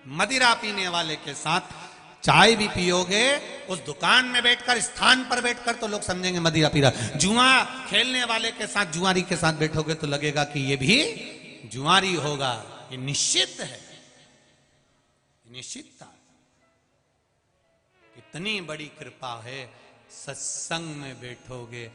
मदिरा पीने वाले के साथ चाय भी पियोगे, उस दुकान में बैठकर, स्थान पर बैठकर, तो लोग समझेंगे मदिरा पी रहा। जुआ खेलने वाले के साथ, जुआरी के साथ बैठोगे तो लगेगा कि ये भी जुआरी होगा। ये निश्चित है, निश्चितता। इतनी बड़ी कृपा है। सत्संग में बैठोगे,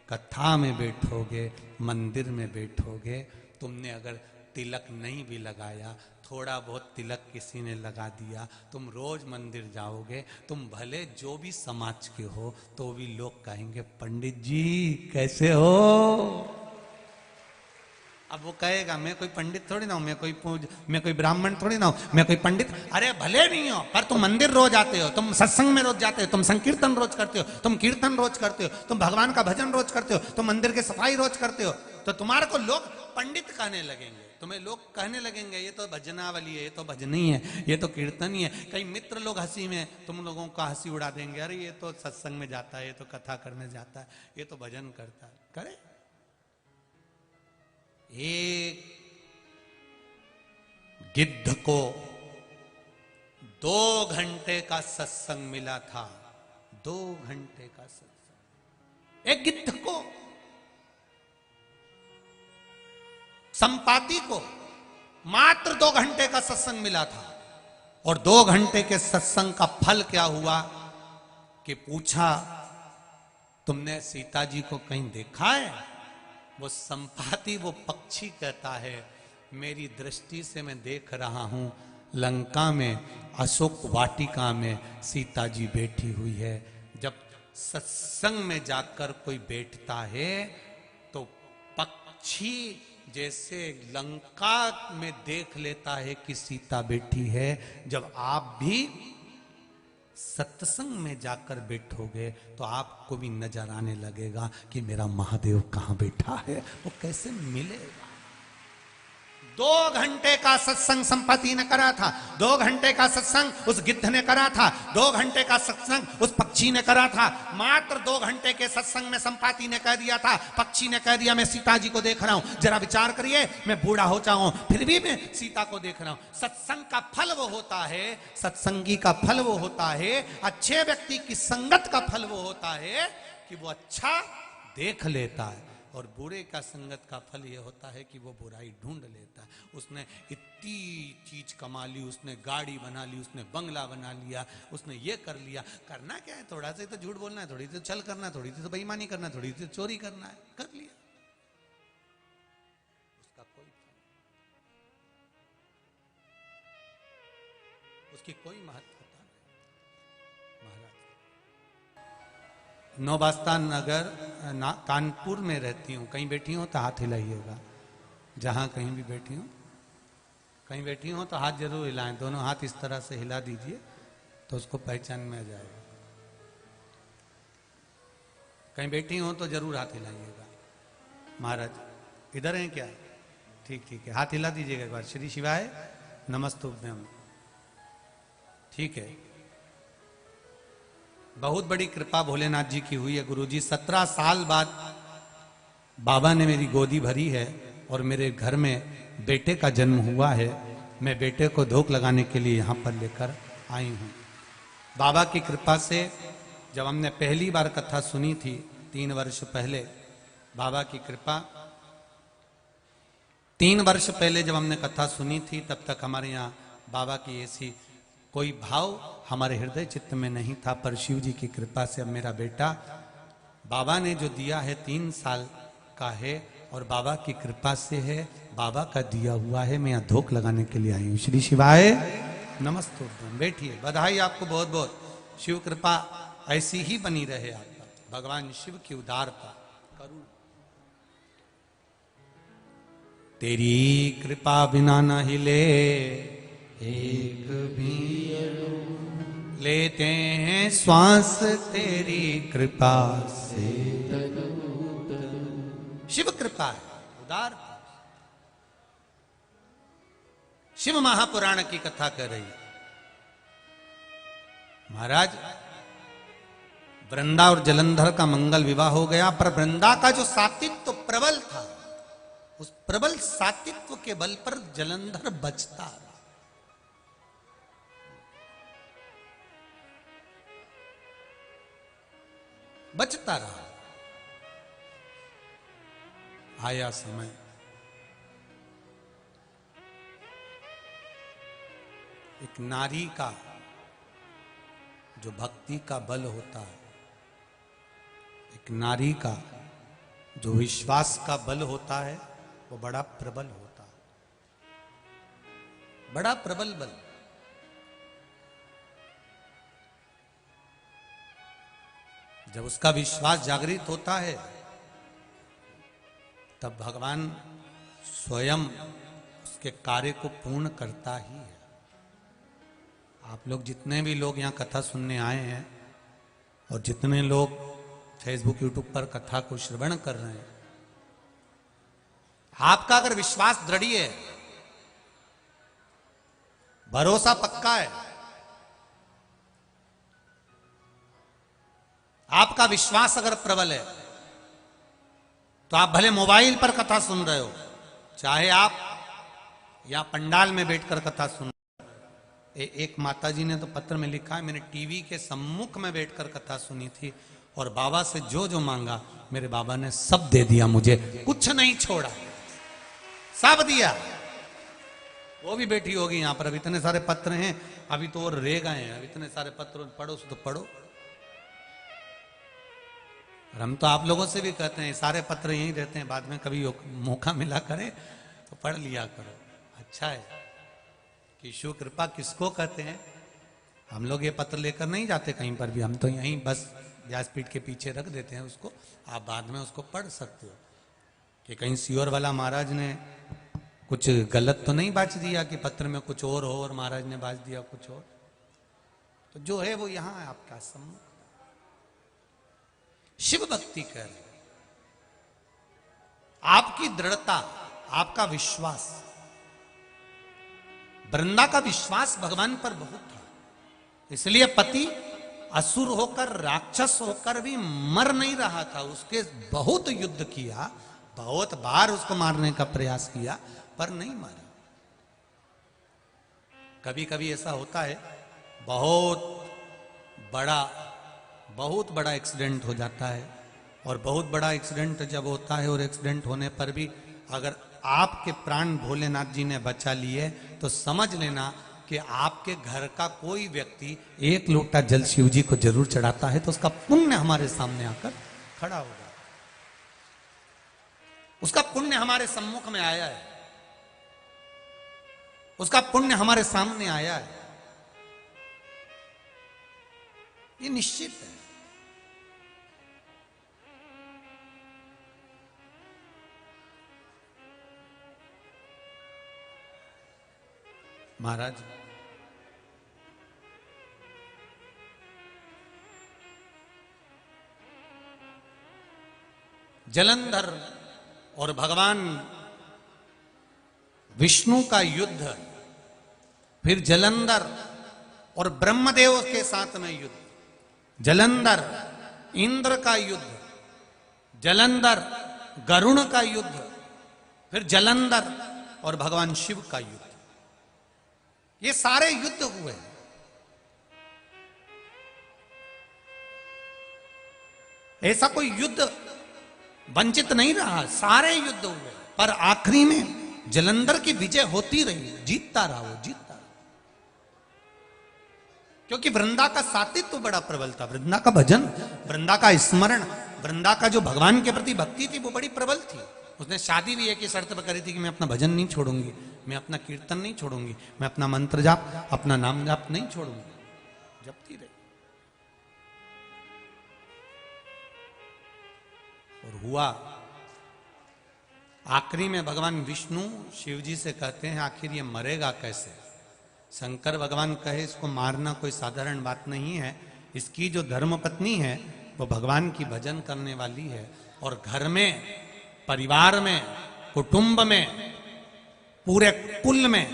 कथा में बैठोगे, मंदिर में बैठोगे, तुमने अगर तिलक नहीं भी लगाया, थोड़ा बहुत तिलक किसी ने लगा दिया, तुम रोज मंदिर जाओगे, तुम भले जो भी समाज के हो, तो भी लोग कहेंगे पंडित जी कैसे हो। अब वो कहेगा मैं कोई पंडित थोड़ी ना हूं, मैं कोई ब्राह्मण थोड़ी ना हूं, मैं कोई पंडित। अरे भले नहीं हो, पर तुम मंदिर रोज आते हो, तुम सत्संग में रोज जाते हो, तुम संकीर्तन रोज करते हो, तुम कीर्तन रोज करते हो, तुम भगवान का भजन रोज करते हो, तुम मंदिर की सफाई रोज करते हो, तो तुम्हारे को लोग पंडित कहने लगेंगे। तुम्हें लोग कहने लगेंगे ये तो भजनावली है, ये तो भजनी है, ये तो कीर्तन ही है। कई मित्र लोग हंसी में तुम लोगों का हंसी उड़ा देंगे, अरे ये तो सत्संग में जाता है, ये तो कथा करने जाता है, ये तो भजन करता है। करे एक गिद्ध को 2 घंटे का सत्संग मिला था। 2 घंटे का सत्संग एक गिद्ध को, संपाति को मात्र 2 घंटे का सत्संग मिला था। और 2 घंटे के सत्संग का फल क्या हुआ कि पूछा तुमने सीता जी को कहीं देखा है? वो संपाति, वो पक्षी कहता है मेरी दृष्टि से मैं देख रहा हूं लंका में अशोक वाटिका में सीता जी बैठी हुई है। जब सत्संग में जाकर कोई बैठता है तो पक्षी जैसे लंका में देख लेता है कि सीता बैठी है, जब आप भी सत्संग में जाकर बैठोगे तो आपको भी नजर आने लगेगा कि मेरा महादेव कहां बैठा है। वो कैसे मिलेगा? 2 घंटे का सत्संग संपत्ति ने करा था, 2 घंटे का सत्संग उस गिद्ध ने करा था, 2 घंटे का सत्संग उस पक्षी ने करा था। मात्र 2 घंटे के सत्संग में संपाति ने कह दिया था, पक्षी ने कह दिया मैं सीता जी को देख रहा हूं, जरा विचार करिए मैं बूढ़ा हो जाऊं फिर भी मैं सीता को देख रहा हूं। सत्संग का फल वो होता है, सत्संगी का फल वो होता है, अच्छे व्यक्ति की संगत का फल वो होता है कि वो अच्छा देख लेता है। और बुरे का संगत का फल ये होता है कि वो बुराई ढूंढ लेता है। उसने इतनी चीज कमा ली, उसने गाड़ी बना ली, उसने बंगला बना लिया, उसने ये कर लिया। करना क्या है? थोड़ा सा तो झूठ बोलना है, थोड़ी सी छल करना है, थोड़ी सी तो बेईमानी करना है, थोड़ी सी चोरी करना है, कर लिया। उसका कोई उसकी कोई महत्वता नहीं। महाराज नौबास्ता नगर कानपुर में रहती हूँ, कहीं बैठी हूँ तो हाथ हिलाइएगा। जहाँ कहीं भी बैठी हूँ, कहीं बैठी हूँ तो हाथ जरूर हिलाएं, दोनों हाथ इस तरह से हिला दीजिए तो उसको पहचान में आ जाएगा। कहीं बैठी हूँ तो जरूर हाथ हिलाइएगा। महाराज इधर हैं क्या? ठीक ठीक है, हाथ हिला दीजिएगा एक बार। श्री शिवाय नमस्तुभ्यम। ठीक है, बहुत बड़ी कृपा भोलेनाथ जी की हुई है गुरुजी। 17 साल बाद बाबा ने मेरी गोदी भरी है और मेरे घर में बेटे का जन्म हुआ है। मैं बेटे को धोख लगाने के लिए यहाँ पर लेकर आई हूँ। बाबा की कृपा से जब हमने पहली बार कथा सुनी थी 3 वर्ष पहले, बाबा की कृपा, 3 वर्ष पहले जब हमने कथा सुनी थी तब तक हमारे यहाँ बाबा की ऐसी कोई भाव हमारे हृदय चित्त में नहीं था। पर शिव जी की कृपा से अब मेरा बेटा, बाबा ने जो दिया है 3 साल का है और बाबा की कृपा से है, बाबा का दिया हुआ है। मैं यहाँ धोख लगाने के लिए आई हूँ। श्री शिवाय नमस्ते। बैठिए, बधाई आपको बहुत बहुत। शिव कृपा ऐसी ही बनी रहे आप पर, भगवान शिव की उदारता करुणा। तेरी कृपा बिना न हिले एक भी लेते हैं श्वास तेरी कृपा से। शिव कृपा है, उदार। शिव महापुराण की कथा कर रही है। महाराज वृंदा और जलंधर का मंगल विवाह हो गया, पर वृंदा का जो सातित्व प्रबल था, उस प्रबल सातित्व के बल पर जलंधर बचता रहा। बचता रहा। आया समय, एक नारी का जो भक्ति का बल होता है, एक नारी का जो विश्वास का बल होता है, वो बड़ा प्रबल होता है, बड़ा प्रबल बल। जब उसका विश्वास जागृत होता है, तब भगवान स्वयं उसके कार्य को पूर्ण करता ही है। आप लोग जितने भी लोग यहाँ कथा सुनने आए हैं और जितने लोग फेसबुक यूट्यूब पर कथा को श्रवण कर रहे हैं, आपका अगर विश्वास दृढ़ है, भरोसा पक्का है, आपका विश्वास अगर प्रबल है, तो आप भले मोबाइल पर कथा सुन रहे हो, चाहे आप या पंडाल में बैठकर कथा सुन रहे हो। एक माताजी ने तो पत्र में लिखा है, मैंने टीवी के सम्मुख में बैठकर कथा सुनी थी और बाबा से जो जो मांगा मेरे बाबा ने सब दे दिया, मुझे कुछ नहीं छोड़ा, सब दिया। वो भी बैठी होगी यहां पर। अब इतने सारे पत्र हैं, अभी तो और रह गए हैं, अब इतने सारे पत्र पढ़ो तो पढ़ो। और हम तो आप लोगों से भी कहते हैं, सारे पत्र यहीं रहते हैं, बाद में कभी मौका मिला करे तो पढ़ लिया करो। अच्छा है कि शिव कृपा किसको कहते हैं। हम लोग ये पत्र लेकर नहीं जाते कहीं पर भी, हम तो यहीं बस व्यासपीठ के पीछे रख देते हैं उसको, आप बाद में उसको पढ़ सकते हो कि कहीं सियोर वाला महाराज ने कुछ गलत तो नहीं बाच दिया कि पत्र में कुछ और हो और महाराज ने बाच दिया कुछ और। तो जो है वो यहां है आपका सम्मुख। शिव भक्ति कर, आपकी दृढ़ता, आपका विश्वास। वृंदा का विश्वास भगवान पर बहुत था, इसलिए पति असुर होकर, राक्षस होकर भी मर नहीं रहा था। उसके बहुत युद्ध किया, बहुत बार उसको मारने का प्रयास किया, पर नहीं मारा। कभी कभी ऐसा होता है, बहुत बड़ा एक्सीडेंट हो जाता है, और बहुत बड़ा एक्सीडेंट जब होता है और एक्सीडेंट होने पर भी अगर आपके प्राण भोलेनाथ जी ने बचा लिए, तो समझ लेना कि आपके घर का कोई व्यक्ति एक लोटा जल शिव जी को जरूर चढ़ाता है, तो उसका पुण्य हमारे सामने आकर खड़ा होगा। उसका पुण्य हमारे सम्मुख में आया है, उसका पुण्य हमारे सामने आया है, ये निश्चित है। महाराज जलंधर और भगवान विष्णु का युद्ध, फिर जलंधर और ब्रह्मदेव के साथ में युद्ध, जलंधर इंद्र का युद्ध, जलंधर गरुण का युद्ध, फिर जलंधर और भगवान शिव का युद्ध, ये सारे युद्ध हुए। ऐसा कोई युद्ध वंचित नहीं रहा, सारे युद्ध हुए, पर आखिरी में जलंधर की विजय होती रही, जीतता रहा, वो जीतता रहा, क्योंकि वृंदा का सातित्व बड़ा प्रबल था। वृंदा का भजन, वृंदा का स्मरण, वृंदा का जो भगवान के प्रति भक्ति थी, वो बड़ी प्रबल थी। उसने शादी भी एक ही शर्त पर करी थी कि मैं अपना भजन नहीं छोड़ूंगी, मैं अपना कीर्तन नहीं छोड़ूंगी, मैं अपना मंत्र जाप, अपना नाम जाप नहीं छोड़ूंगी, जपती रही। और हुआ, आखिरी में भगवान विष्णु शिव जी से कहते हैं, आखिर ये मरेगा कैसे। शंकर भगवान कहे, इसको मारना कोई साधारण बात नहीं है, इसकी जो धर्मपत्नी है वो भगवान की भजन करने वाली है, और घर में, परिवार में, कुटुंब में, पूरे कुल में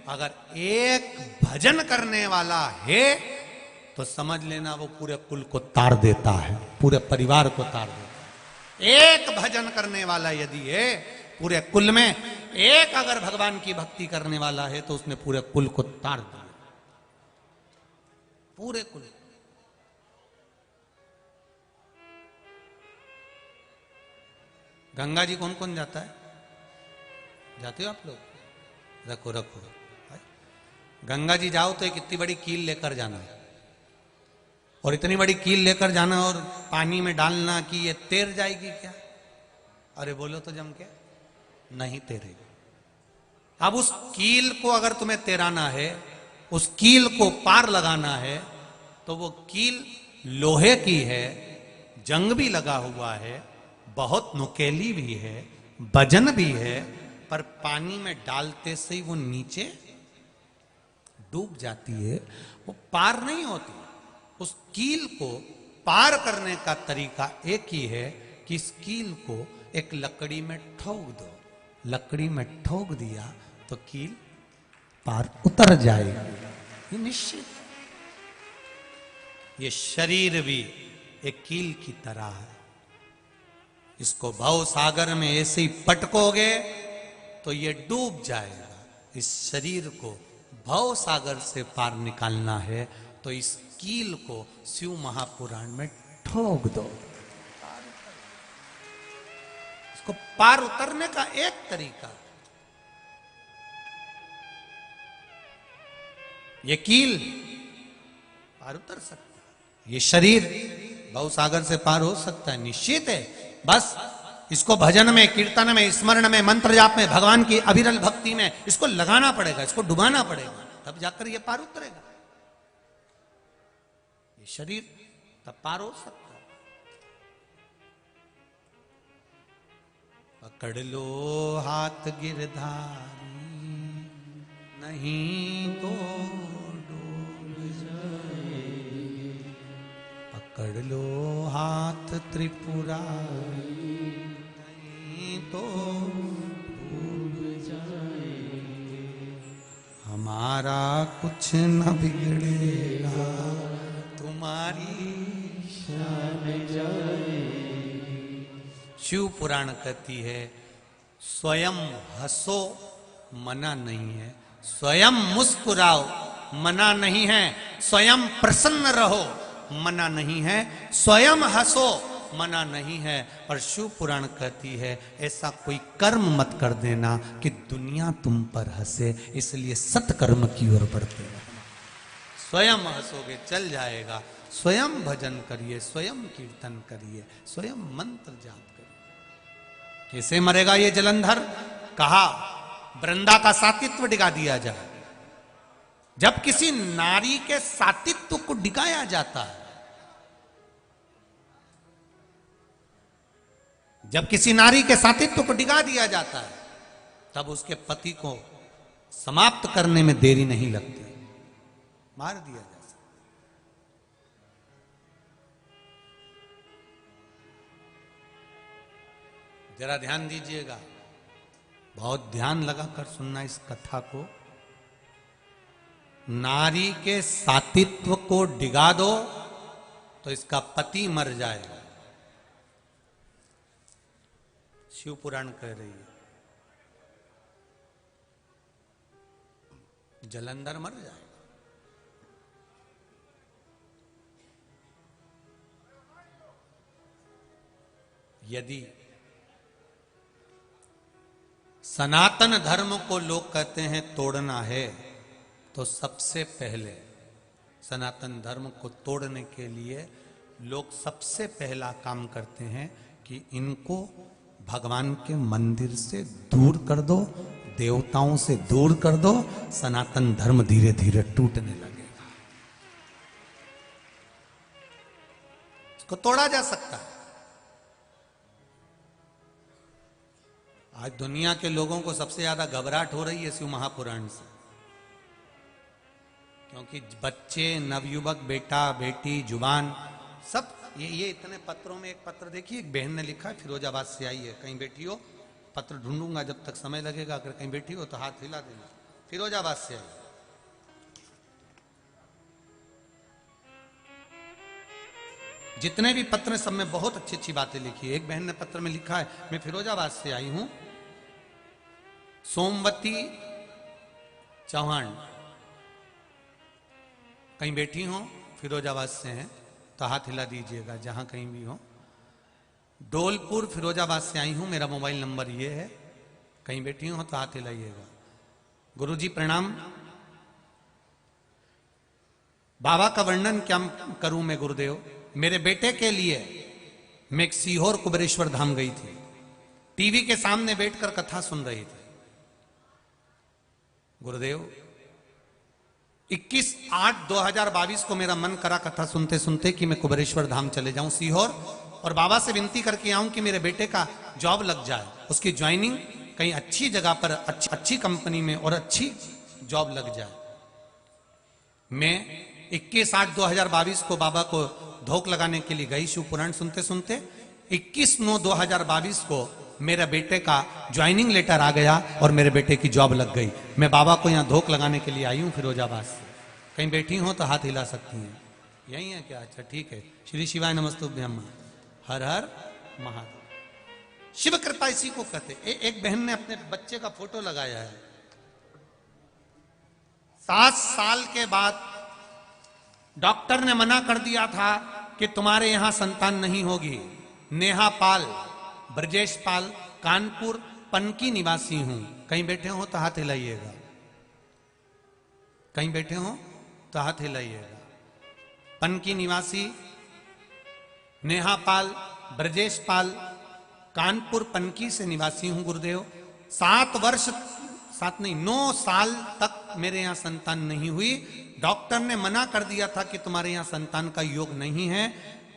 अगर एक भजन करने वाला है तो समझ लेना वो पूरे कुल को तार देता है, पूरे परिवार को तार देता है। एक भजन करने वाला यदि है पूरे कुल में, एक अगर भगवान की भक्ति करने वाला है तो उसने पूरे कुल को तार दिया, पूरे कुल। गंगा जी कौन कौन जाता है? जाते हो आप लोग? रखो रखो। गंगा जी जाओ तो एक इतनी बड़ी कील लेकर जाना, और इतनी बड़ी कील लेकर जाना और पानी में डालना कि ये तैर जाएगी क्या? अरे बोलो तो जम के, नहीं तैरेगी। अब उस कील को अगर तुम्हें तैराना है, उस कील को पार लगाना है, तो वो कील लोहे की है, जंग भी लगा हुआ है, बहुत नुकेली भी है, वजन भी है, पर पानी में डालते से ही वो नीचे डूब जाती है, वो पार नहीं होती। उस कील को पार करने का तरीका एक ही है कि इस कील को एक लकड़ी में ठोक दो। लकड़ी में ठोक दिया तो कील पार उतर जाएगी, ये निश्चित। ये शरीर भी एक कील की तरह है। इसको भव सागर में ऐसे ही पटकोगे तो ये डूब जाएगा। इस शरीर को भव सागर से पार निकालना है तो इस कील को शिव महापुराण में ठोक दो। इसको पार उतरने का एक तरीका, ये कील पार उतर सकता है, ये शरीर भव सागर से पार हो सकता है, निश्चित है। बस इसको भजन में, कीर्तन में, स्मरण में, मंत्र जाप में, भगवान की अविरल भक्ति में इसको लगाना पड़ेगा, इसको डुबाना पड़ेगा, तब जाकर ये पार उतरेगा। ये शरीर तब पार हो सकता है। पकड़ लो हाथ गिरधारी, नहीं तो डूब जाएंगे। पकड़ लो हाथ त्रिपुरारी, नहीं तो डूब जाएंगे। हमारा कुछ न बिगड़ेगा, तुम्हारी शान जाएगी। शिव पुराण कहती है स्वयं हंसो मना नहीं है, स्वयं मुस्कुराओ मना नहीं है, स्वयं प्रसन्न रहो मना नहीं है, स्वयं हंसो मना नहीं है। पर शिव पुराण कहती है ऐसा कोई कर्म मत कर देना कि दुनिया तुम पर हंसे, इसलिए सत्कर्म की ओर बढ़ते हैं। स्वयं हंसोगे चल जाएगा, स्वयं भजन करिए, स्वयं कीर्तन करिए, स्वयं मंत्र जाप करिए। कैसे मरेगा ये जलंधर? कहा वृंदा का सातित्व डिगा दिया जाए। जब किसी नारी के सातित्व को डिगाया जाता है, जब किसी नारी के सातित्व को डिगा दिया जाता है, तब उसके पति को समाप्त करने में देरी नहीं लगती, मार दिया जा सकता। जरा ध्यान दीजिएगा, बहुत ध्यान लगाकर सुनना इस कथा को। नारी के सातित्व को डिगा दो तो इसका पति मर जाएगा, शिव पुराण कह रही है। जलंधर मर जाएगा। यदि सनातन धर्म को लोग कहते हैं तोड़ना है, तो सबसे पहले सनातन धर्म को तोड़ने के लिए लोग सबसे पहला काम करते हैं कि इनको भगवान के मंदिर से दूर कर दो, देवताओं से दूर कर दो, सनातन धर्म धीरे धीरे टूटने लगेगा। इसको तोड़ा जा सकता है। आज दुनिया के लोगों को सबसे ज्यादा घबराहट हो रही है शिव महापुराण से, क्योंकि बच्चे, नवयुवक, बेटा बेटी, जुबान, सब ये इतने पत्रों में एक पत्र देखिए, एक बहन ने लिखा है, फिरोजाबाद से आई है। कहीं बैठी हो, पत्र ढूंढूंगा जब तक समय लगेगा, अगर कहीं बैठी हो तो हाथ हिला देना। फिरोजाबाद से आई। जितने भी पत्र सब में बहुत अच्छी अच्छी बातें लिखी है। एक बहन ने पत्र में लिखा है, मैं फिरोजाबाद से आई हूं, सोमवती चौहान, कहीं बैठी हो, फिरोजाबाद से हैं तो हाथ हिला दीजिएगा जहां कहीं भी हो। डोलपुर फिरोजाबाद से आई हूं, मेरा मोबाइल नंबर ये है, कहीं बैठी हूं तो हाथ हिलाइएगा। गुरुजी प्रणाम। बाबा का वर्णन क्या करूं मैं गुरुदेव। मेरे बेटे के लिए मैं एक सीहोर कुबेरेश्वर धाम गई थी, टीवी के सामने बैठकर कथा सुन रही थी। गुरुदेव 21/8/2022 को मेरा मन करा कथा सुनते सुनते कि मैं कुबेरेश्वर धाम चले जाऊं सीहोर, और बाबा से विनती करके आऊं कि मेरे बेटे का जॉब लग जाए, उसकी ज्वाइनिंग कहीं अच्छी जगह पर अच्छी कंपनी में और अच्छी जॉब लग जाए। मैं 21/8/2022 को बाबा को धोख लगाने के लिए गई शिव पुराण सुनते सुनते। 21/9/2022 को मेरे बेटे का ज्वाइनिंग लेटर आ गया और मेरे बेटे की जॉब लग गई। मैं बाबा को यहाँ धोख लगाने के लिए आई हूँ फिरोजाबाद से। कहीं बैठी हो तो हाथ हिला सकती हैं। यही है क्या? अच्छा ठीक है। श्री शिवाय नमस्तुभ्यम। हर हर महादेव। शिव कृपा इसी को कहते। एक बहन ने अपने बच्चे का फोटो लगाया है। 7 साल के बाद डॉक्टर ने मना कर दिया था कि तुम्हारे यहां संतान नहीं होगी। नेहा पाल, ब्रजेश पाल, कानपुर पनकी निवासी हूं। कहीं बैठे हो तो हाथ हिलाइएगा। कहीं बैठे हो तो हाथ हिलाइएगा। पनकी निवासी नेहा पाल, ब्रजेश पाल, कानपुर पनकी से निवासी हूं गुरुदेव। 9 साल तक मेरे यहां संतान नहीं हुई। डॉक्टर ने मना कर दिया था कि तुम्हारे यहां संतान का योग नहीं है,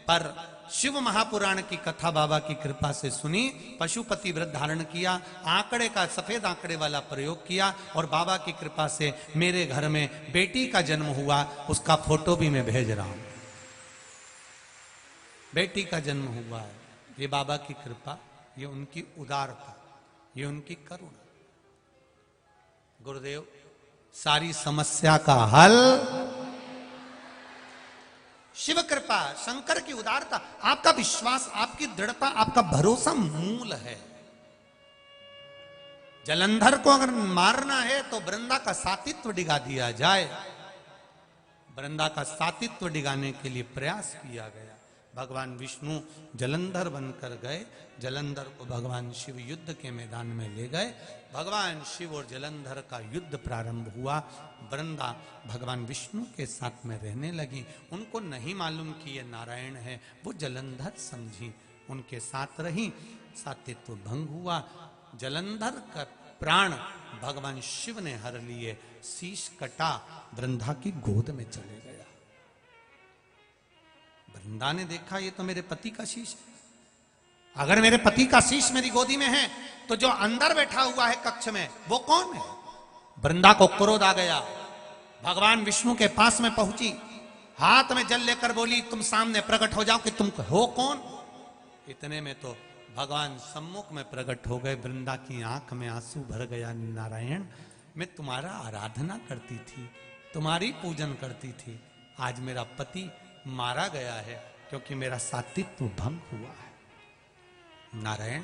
पर शिव महापुराण की कथा बाबा की कृपा से सुनी, पशुपति व्रत धारण किया, आंकड़े का सफेद आंकड़े वाला प्रयोग किया और बाबा की कृपा से मेरे घर में बेटी का जन्म हुआ। उसका फोटो भी मैं भेज रहा हूं। बेटी का जन्म हुआ है। ये बाबा की कृपा, ये उनकी उदारता, ये उनकी करुणा। गुरुदेव सारी समस्या का हल शिव कृपा, शंकर की उदारता, आपका विश्वास, आपकी दृढ़ता, आपका भरोसा मूल है। जलंधर को अगर मारना है तो वृंदा का सातित्व डिगा दिया जाए। वृंदा का सातित्व डिगाने के लिए प्रयास किया गया। भगवान विष्णु जलंधर बनकर गए। जलंधर को भगवान शिव युद्ध के मैदान में ले गए। भगवान शिव और जलंधर का युद्ध प्रारंभ हुआ। वृंदा भगवान विष्णु के साथ में रहने लगी। उनको नहीं मालूम कि ये नारायण है, वो जलंधर समझी, उनके साथ रही। सातित्व भंग हुआ। जलंधर का प्राण भगवान शिव ने हर लिए। शीश कटा, वृंदा की गोद में चले गया। वृंदा ने देखा ये तो मेरे पति का शीश है। अगर मेरे पति का शीश मेरी गोदी में है तो जो अंदर बैठा हुआ है कक्ष में वो कौन है? वृंदा को क्रोध आ गया। भगवान विष्णु के पास में पहुंची, हाथ में जल लेकर बोली, तुम सामने प्रकट हो जाओ कि तुम हो कौन। इतने में तो भगवान सम्मुख में प्रकट हो गए। वृंदा की आंख में आंसू भर गया। नारायण, मैं तुम्हारा आराधना करती थी, तुम्हारी पूजन करती थी। आज मेरा पति मारा गया है क्योंकि मेरा सातित्व भंग हुआ है। नारायण,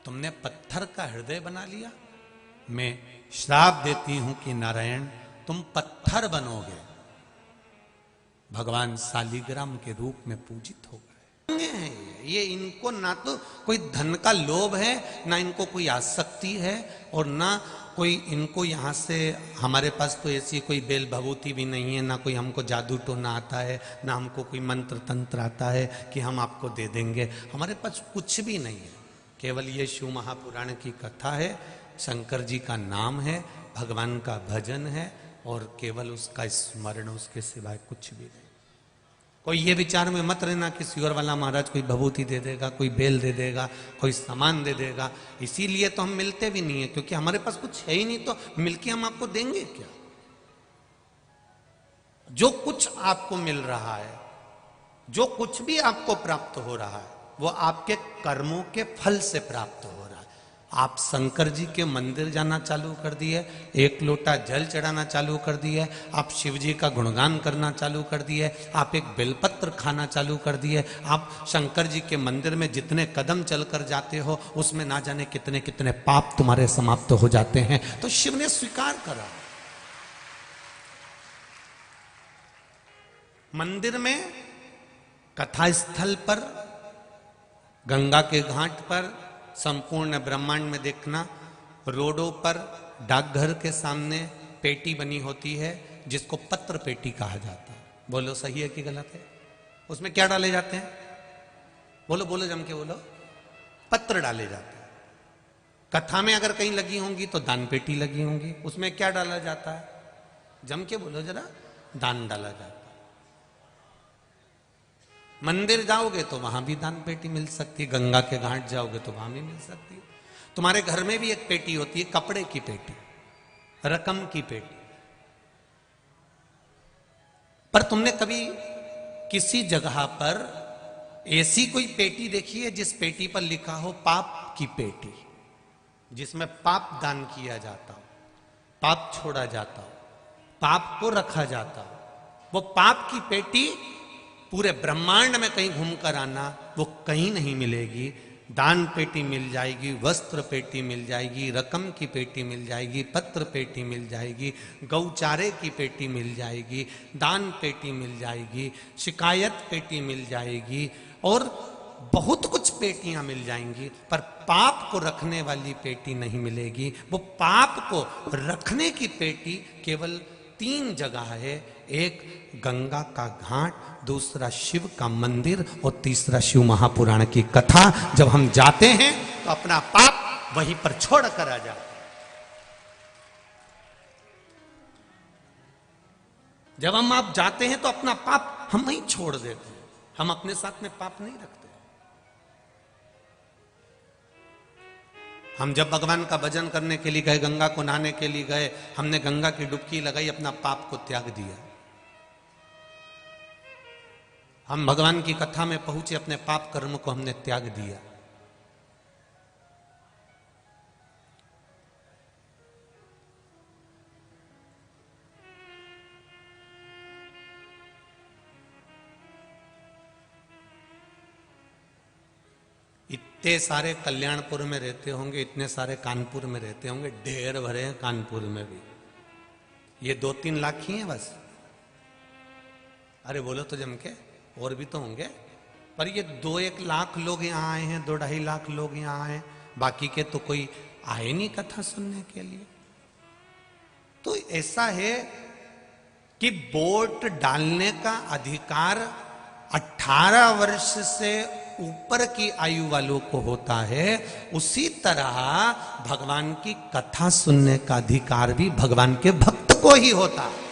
तुमने पत्थर का हृदय बना लिया। मैं श्राप देती हूं कि नारायण तुम पत्थर बनोगे। भगवान शालिग्राम के रूप में पूजित हो गए। ये इनको ना तो कोई धन का लोभ है, ना इनको कोई आसक्ति है, और ना कोई इनको यहाँ से, हमारे पास तो ऐसी कोई बेल भभूति भी नहीं है, ना कोई हमको जादू टोना आता है, ना हमको कोई मंत्र तंत्र आता है कि हम आपको दे देंगे। हमारे पास कुछ भी नहीं है। केवल ये शिव महापुराण की कथा है, शंकर जी का नाम है, भगवान का भजन है, और केवल उसका स्मरण, उसके सिवाय कुछ भी नहीं। कोई ये विचार में मत रहना कि सियोर वाला महाराज कोई भभूति दे देगा, कोई बेल दे देगा, कोई सामान दे देगा। इसीलिए तो हम मिलते भी नहीं है, क्योंकि हमारे पास कुछ है ही नहीं, तो मिलके हम आपको देंगे क्या? जो कुछ आपको मिल रहा है, जो कुछ भी आपको प्राप्त हो रहा है, वो आपके कर्मों के फल से प्राप्त हो रहा है। आप शंकर जी के मंदिर जाना चालू कर दिए, एक लोटा जल चढ़ाना चालू कर दिए, आप शिव जी का गुणगान करना चालू कर दिए, आप एक बेलपत्र खाना चालू कर दिए, आप शंकर जी के मंदिर में जितने कदम चलकर जाते हो उसमें ना जाने कितने कितने पाप तुम्हारे समाप्त हो जाते हैं। तो शिव ने स्वीकार करा। मंदिर में, कथा स्थल पर गंगा के घाट पर संपूर्ण ब्रह्मांड में देखना, रोडों पर डाकघर के सामने पेटी बनी होती है जिसको पत्र पेटी कहा जाता है। बोलो सही है कि गलत है? उसमें क्या डाले जाते हैं? बोलो बोलो, जम के बोलो। पत्र डाले जाते हैं। कथा में अगर कहीं लगी होंगी तो दान पेटी लगी होंगी, उसमें क्या डाला जाता है? जम के बोलो जरा। दान डाला जाता है। मंदिर जाओगे तो वहां भी दान पेटी मिल सकती है, गंगा के घाट जाओगे तो वहां भी मिल सकती है। तुम्हारे घर में भी एक पेटी होती है, कपड़े की पेटी, रकम की पेटी। पर तुमने कभी किसी जगह पर ऐसी कोई पेटी देखी है जिस पेटी पर लिखा हो पाप की पेटी, जिसमें पाप दान किया जाता हो, पाप छोड़ा जाता हो, पाप को रखा जाता हो? वो पाप की पेटी पूरे ब्रह्मांड में कहीं घूमकर आना, वो कहीं नहीं मिलेगी। दान पेटी मिल जाएगी, वस्त्र पेटी मिल जाएगी, रकम की पेटी मिल जाएगी, पत्र पेटी मिल जाएगी, गौचारे की पेटी मिल जाएगी, दान पेटी मिल जाएगी, शिकायत पेटी मिल जाएगी और बहुत कुछ पेटियां मिल जाएंगी, पर पाप को रखने वाली पेटी नहीं मिलेगी। वो पाप को रखने की पेटी केवल 3 जगह है। एक गंगा का घाट, दूसरा शिव का मंदिर और तीसरा शिव महापुराण की कथा। जब हम जाते हैं तो अपना पाप वहीं पर छोड़ कर आ जाते हैं। जब हम आप जाते हैं तो अपना पाप हम वहीं छोड़ देते हैं, हम अपने साथ में पाप नहीं रखते। हम जब भगवान का भजन करने के लिए गए, गंगा को नहाने के लिए गए, हमने गंगा की डुबकी लगाई, अपना पाप को त्याग दिया। हम भगवान की कथा में पहुंचे, अपने पाप कर्म को हमने त्याग दिया। इतने सारे कल्याणपुर में रहते होंगे, इतने सारे कानपुर में रहते होंगे, ढेर भरे हैं कानपुर में भी। ये 2-3 लाख ही हैं बस। अरे बोलो तो जम के, और भी तो होंगे। पर ये 2-1 लाख लोग यहाँ आए हैं, 2-2.5 लाख लोग यहाँ आए, बाकी के तो कोई आए नहीं कथा सुनने के लिए। तो ऐसा है कि वोट डालने का अधिकार 18 वर्ष से ऊपर की आयु वालों को होता है। उसी तरह भगवान की कथा सुनने का अधिकार भी भगवान के भक्त को ही होता है।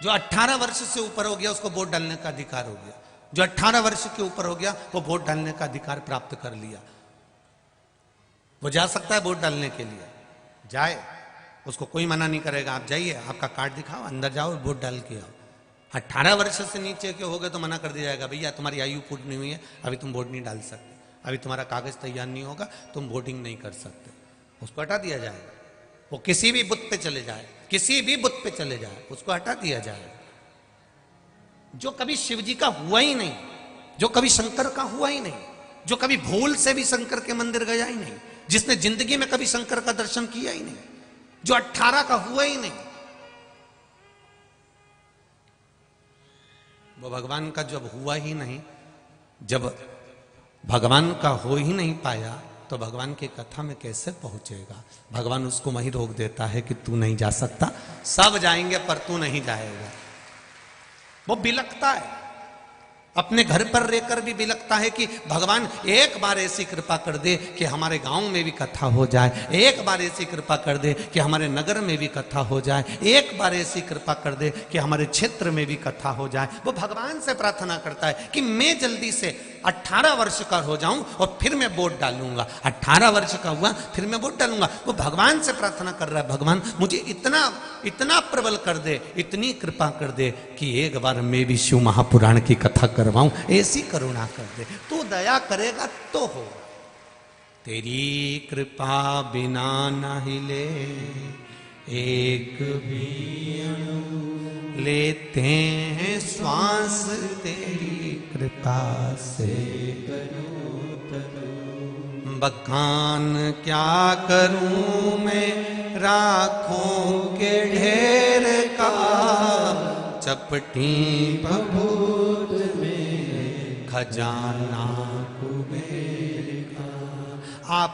जो 18 वर्ष से ऊपर हो गया उसको वोट डालने का अधिकार हो गया। जो 18 वर्ष के ऊपर हो गया वो वोट डालने का अधिकार प्राप्त कर लिया। वो जा सकता है वोट डालने के लिए, जाए, उसको कोई मना नहीं करेगा। आप जाइए, आपका कार्ड दिखाओ, अंदर जाओ, वोट डाल के आओ। 18 वर्ष से नीचे के हो गए तो मना कर दिया जाएगा, भैया तुम्हारी आयु पूरी नहीं हुई है, अभी तुम वोट नहीं डाल सकते, अभी तुम्हारा कागज तैयार नहीं होगा, तुम वोटिंग नहीं कर सकते। उसको हटा दिया जाएगा। वो किसी भी बुथ पे चले जाए, किसी भी बुथ पे चले जाए, उसको हटा दिया जाएगा। जो कभी शिव जी का हुआ ही नहीं, जो कभी शंकर का हुआ ही नहीं, जो कभी भूल से भी शंकर के मंदिर गया ही नहीं, जिसने जिंदगी में कभी शंकर का दर्शन किया ही नहीं, जो 18 का हुआ ही नहीं, वो भगवान का जब हुआ ही नहीं, जब भगवान का हो ही नहीं पाया तो भगवान की कथा में कैसे पहुंचेगा? भगवान उसको वहीं रोक देता है कि तू नहीं जा सकता, सब जाएंगे पर तू नहीं जाएगा। वो बिलखता है, अपने घर पर रहकर भी बिलखता है कि भगवान एक बार ऐसी कृपा कर दे कि हमारे गांव में भी कथा हो जाए, एक बार ऐसी कृपा कर दे कि हमारे नगर में भी कथा हो जाए, एक बार ऐसी कृपा कर दे कि हमारे क्षेत्र में भी कथा हो जाए। वो भगवान से प्रार्थना करता है कि मैं जल्दी से 18 वर्ष का हो जाऊं और फिर मैं वोट डालूंगा। 18 वर्ष का हुआ फिर मैं वोट डालूंगा। वो भगवान से प्रार्थना कर रहा है, भगवान मुझे इतना इतना प्रबल कर दे, इतनी कृपा कर दे कि एक बार मैं भी शिव महापुराण की कथा करवाऊं, ऐसी करुणा कर दे। तू दया करेगा तो हो। तेरी कृपा बिना न हिले एक भी अणु, लेते हैं श्वास तेरी कृपा से। बखान क्या करूं मैं राखों के ढेर का, कपटी भभूत में खजाना कुबेर का। आप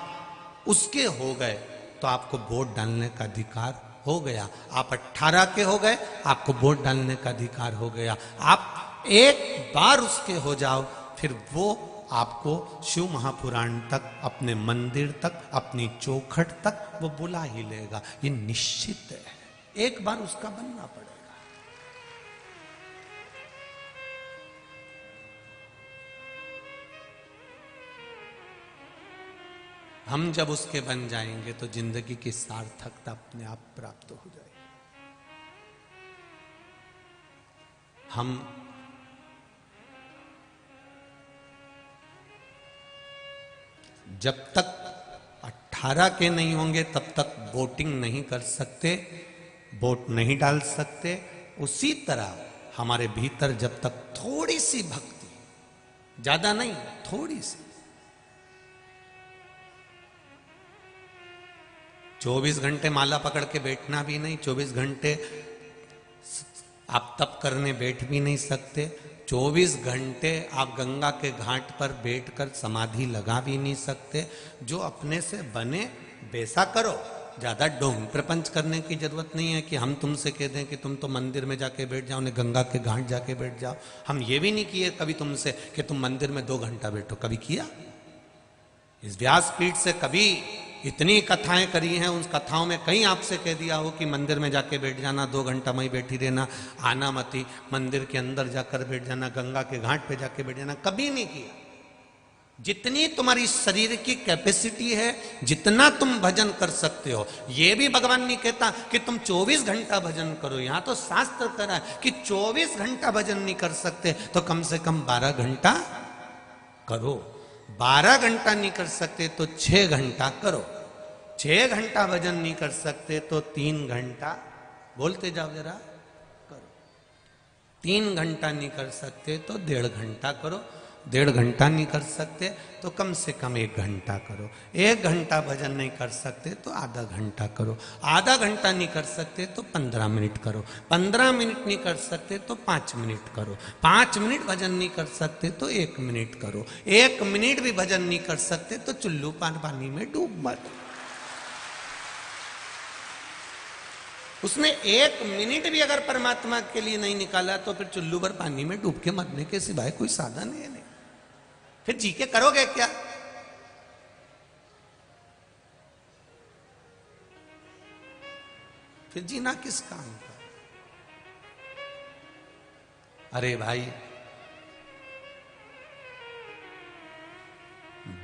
उसके हो गए तो आपको वोट डालने का अधिकार हो गया। आप 18 के हो गए, आपको वोट डालने का अधिकार हो गया। आप एक बार उसके हो जाओ, फिर वो आपको शिव महापुराण तक, अपने मंदिर तक, अपनी चौखट तक वो बुला ही लेगा। ये निश्चित है, एक बार उसका बनना पड़ेगा। हम जब उसके बन जाएंगे तो जिंदगी की सार्थकता अपने आप प्राप्त हो जाएगी। हम जब तक 18 के नहीं होंगे तब तक वोटिंग नहीं कर सकते, वोट नहीं डाल सकते। उसी तरह हमारे भीतर जब तक थोड़ी सी भक्ति, ज्यादा नहीं, थोड़ी सी, 24 घंटे माला पकड़ के बैठना भी नहीं, 24 घंटे आप तप करने बैठ भी नहीं सकते, 24 घंटे आप गंगा के घाट पर बैठकर समाधि लगा भी नहीं सकते। जो अपने से बने वैसा करो, ज्यादा ढोंग प्रपंच करने की जरूरत नहीं है कि हम तुमसे कह दें कि तुम तो मंदिर में जाके बैठ जाओ, नहीं गंगा के घाट जाके बैठ जाओ। हम ये भी नहीं किए कभी तुमसे कि तुम मंदिर में 2 घंटा बैठो, कभी किया? इस व्यासपीठ से कभी इतनी कथाएं करी हैं, उस कथाओं में कहीं आपसे कह दिया हो कि मंदिर में जाके बैठ जाना, 2 घंटा वहीं बैठी रहना, आना मती, मंदिर के अंदर जाकर बैठ जाना, गंगा के घाट पे जाके बैठ जाना, कभी नहीं किया। जितनी तुम्हारी शरीर की कैपेसिटी है, जितना तुम भजन कर सकते हो, ये भी भगवान नहीं कहता कि तुम 24 घंटा भजन करो। यहां तो शास्त्र कह रहा है कि 24 घंटा भजन नहीं कर सकते तो कम से कम 12 घंटा करो। 12 घंटा नहीं कर सकते तो 6 घंटा करो। 6 घंटा भजन नहीं कर सकते तो 3 घंटा, बोलते जाओ जरा, करो। 3 घंटा नहीं कर सकते तो 1.5 घंटा करो। 1.5 घंटा नहीं कर सकते तो कम से कम 1 घंटा करो। 1 घंटा भजन नहीं कर सकते तो आधा घंटा करो। आधा घंटा नहीं कर सकते तो 15 मिनट करो। 15 मिनट नहीं कर सकते तो 5 मिनट करो। 5 मिनट भजन नहीं कर सकते तो 1 मिनट करो। 1 मिनट भी भजन नहीं कर सकते तो चुल्लू पानी में डूब मत। उसने 1 मिनट भी अगर परमात्मा के लिए नहीं निकाला तो फिर चुल्लू पर पानी में डूब के मरने के सिवाय कोई साधन है नहीं। फिर जी के करोगे क्या? फिर जीना किस काम का? अरे भाई,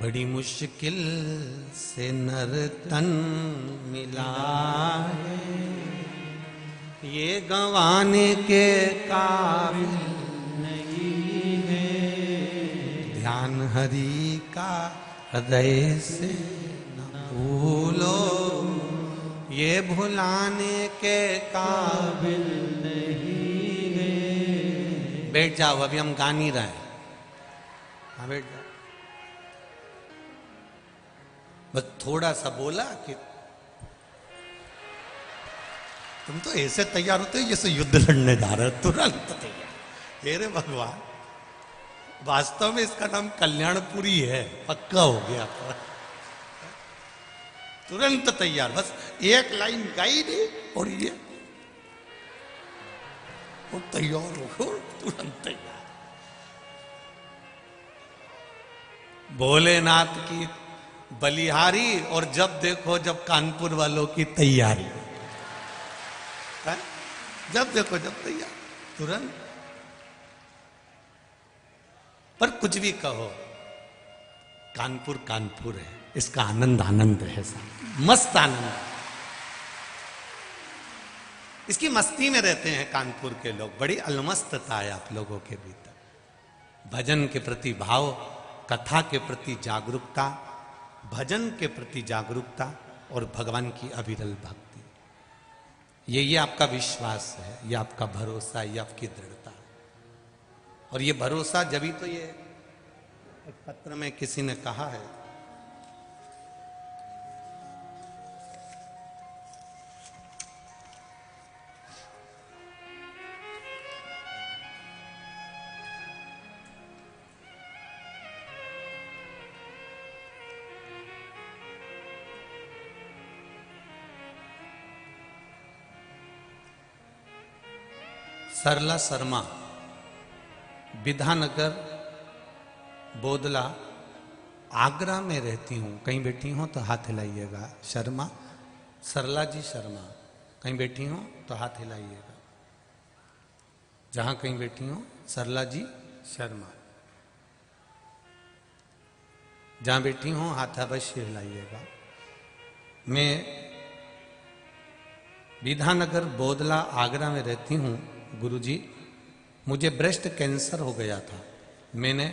बड़ी मुश्किल से नर तन मिला है, ये गंवाने के काबिल नहीं है। ध्यान हरि का हृदय से न भूलो, ये भुलाने के काबिल नहीं है। बैठ जाओ, अभी हम गा नहीं रहे हैं। हाँ बैठ जाओ। बस थोड़ा सा बोला कि तुम तो ऐसे तैयार होते हो जैसे युद्ध लड़ने जा रहे हो, तुरंत तैयार। हे रे भगवान, वास्तव में इसका नाम कल्याणपुरी है, पक्का हो गया। तुरंत तैयार, बस एक लाइन गाई दी और ये वो तैयार हो, तुरंत तैयार। भोलेनाथ की बलिहारी और जब देखो जब कानपुर वालों की तैयारी है? जब देखो जब तैयार, तुरंत। पर कुछ भी कहो, कानपुर कानपुर है, इसका आनंद आनंद है, मस्त आनंद। इसकी मस्ती में रहते हैं कानपुर के लोग। बड़ी अलमस्तता है आप लोगों के भीतर। भजन के प्रति भाव, कथा के प्रति जागरूकता, भजन के प्रति जागरूकता और भगवान की अविरल भक्ति। ये आपका विश्वास है, ये आपका भरोसा, ये आपकी दृढ़ता। और ये भरोसा जब ही तो ये एक पत्र में किसी ने कहा है, सरला शर्मा, विधानगर बोदला, आगरा में रहती हूँ। कहीं बैठी हो तो हाथ हिलाइएगा। शर्मा, सरला जी शर्मा, कहीं बैठी हो तो हाथ हिलाइएगा। जहां कहीं बैठी हो, सरला जी शर्मा, जहां बैठी हो हाथ अवश्य हिलाइएगा। मैं विधानगर बोदला आगरा में रहती हूँ। गुरुजी, मुझे ब्रेस्ट कैंसर हो गया था। मैंने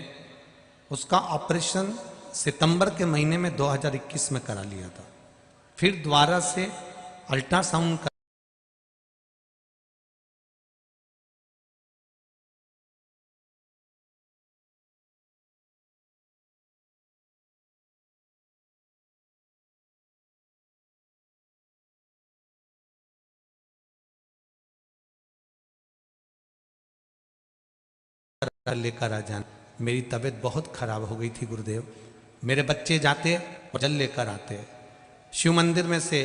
उसका ऑपरेशन सितंबर के महीने में 2021 में करा लिया था। फिर दोबारा से अल्ट्रासाउंड लेकर आ जाना। मेरी तबीयत बहुत खराब हो गई थी गुरुदेव। मेरे बच्चे जाते और जल लेकर आते। शिव मंदिर में से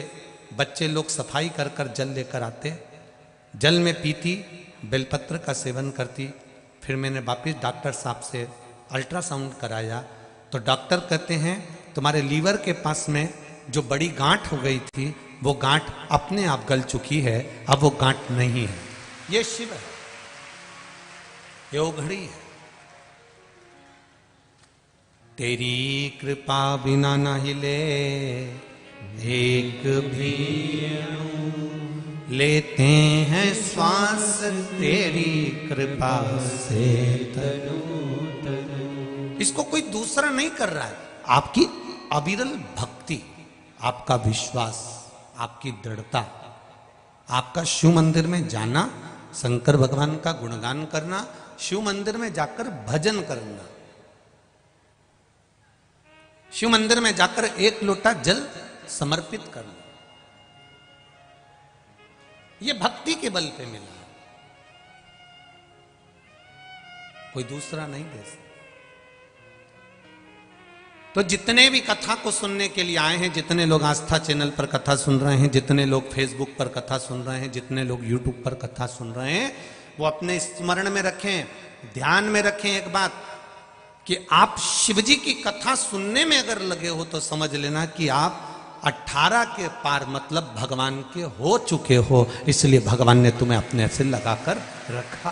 बच्चे लोग सफाई कर कर जल लेकर आते। जल में पीती, बेलपत्र का सेवन करती। फिर मैंने वापिस डॉक्टर साहब से अल्ट्रासाउंड कराया तो डॉक्टर कहते हैं तुम्हारे लीवर के पास में जो बड़ी गांठ हो गई थी वो गांठ अपने आप गल चुकी है, अब वो गांठ नहीं है। ये शिव है, ये उघड़ी है। तेरी कृपा बिना न हिले एक भी लेते हैं श्वास, तेरी कृपा से तनु तनु। इसको कोई दूसरा नहीं कर रहा है। आपकी अविरल भक्ति, आपका विश्वास, आपकी दृढ़ता, आपका शिव मंदिर में जाना, शंकर भगवान का गुणगान करना, शिव मंदिर में जाकर भजन करना, शिव मंदिर में जाकर एक लोटा जल समर्पित करना, ये भक्ति के बल पे मिला, कोई दूसरा नहीं दे सकता। तो जितने भी कथा को सुनने के लिए आए हैं, जितने लोग आस्था चैनल पर कथा सुन रहे हैं, जितने लोग फेसबुक पर कथा सुन रहे हैं, जितने लोग यूट्यूब पर कथा सुन रहे हैं, वो अपने स्मरण में रखें, ध्यान में रखें एक बात कि आप शिवजी की कथा सुनने में अगर लगे हो तो समझ लेना कि आप 18 के पार मतलब भगवान के हो चुके हो। इसलिए भगवान ने तुम्हें अपने से लगाकर रखा,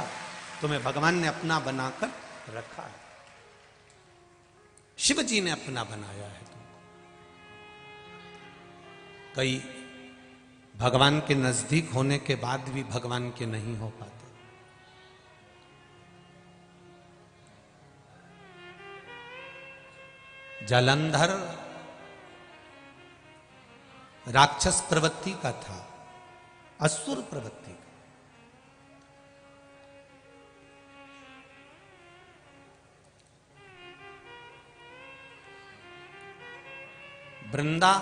तुम्हें भगवान ने अपना बनाकर रखा है। शिव जी ने अपना बनाया है तुमको। कई भगवान के नजदीक होने के बाद भी भगवान के नहीं हो पाते। जालंधर राक्षस प्रवृत्ति का था, असुर प्रवृत्ति का। वृंदा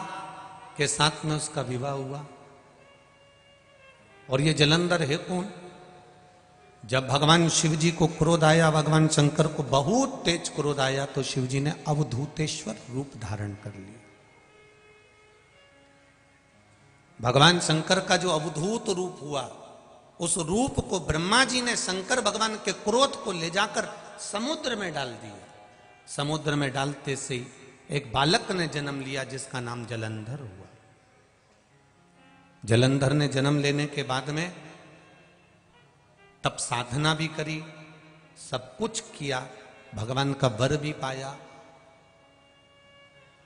के साथ में उसका विवाह हुआ। और ये जलंधर है कौन? जब भगवान शिव जी को क्रोध आया, भगवान शंकर को बहुत तेज क्रोध आया, तो शिव जी ने अवधूतेश्वर रूप धारण कर लिया। भगवान शंकर का जो अवधूत रूप हुआ, उस रूप को ब्रह्मा जी ने शंकर भगवान के क्रोध को ले जाकर समुद्र में डाल दिया। समुद्र में डालते से ही एक बालक ने जन्म लिया जिसका नाम जलंधर हुआ। जलंधर ने जन्म लेने के बाद में तब साधना भी करी, सब कुछ किया, भगवान का वर भी पाया।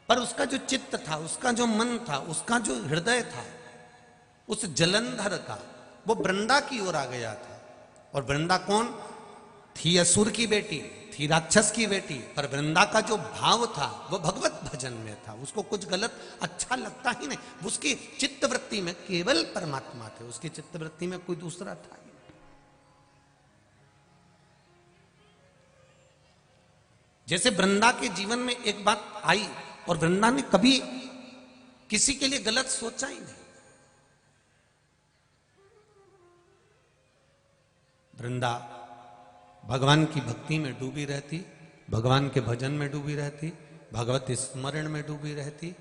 पर उसका जो चित्त था, उसका जो मन था, उसका जो हृदय था, उस जलंधर का, वो वृंदा की ओर आ गया था। और वृंदा कौन थी? असुर की बेटी थी, राक्षस की बेटी। पर वृंदा का जो भाव था वो भगवत भजन में था। उसको कुछ गलत अच्छा लगता ही नहीं। उसकी चित्तवृत्ति में केवल परमात्मा थे, उसकी चित्तवृत्ति में कोई दूसरा था ही। जैसे वृंदा के जीवन में एक बात आई और वृंदा ने कभी किसी के लिए गलत सोचा ही नहीं। वृंदा भगवान की भक्ति में डूबी रहती, भगवान के भजन में डूबी रहती, भगवत स्मरण में डूबी रहती।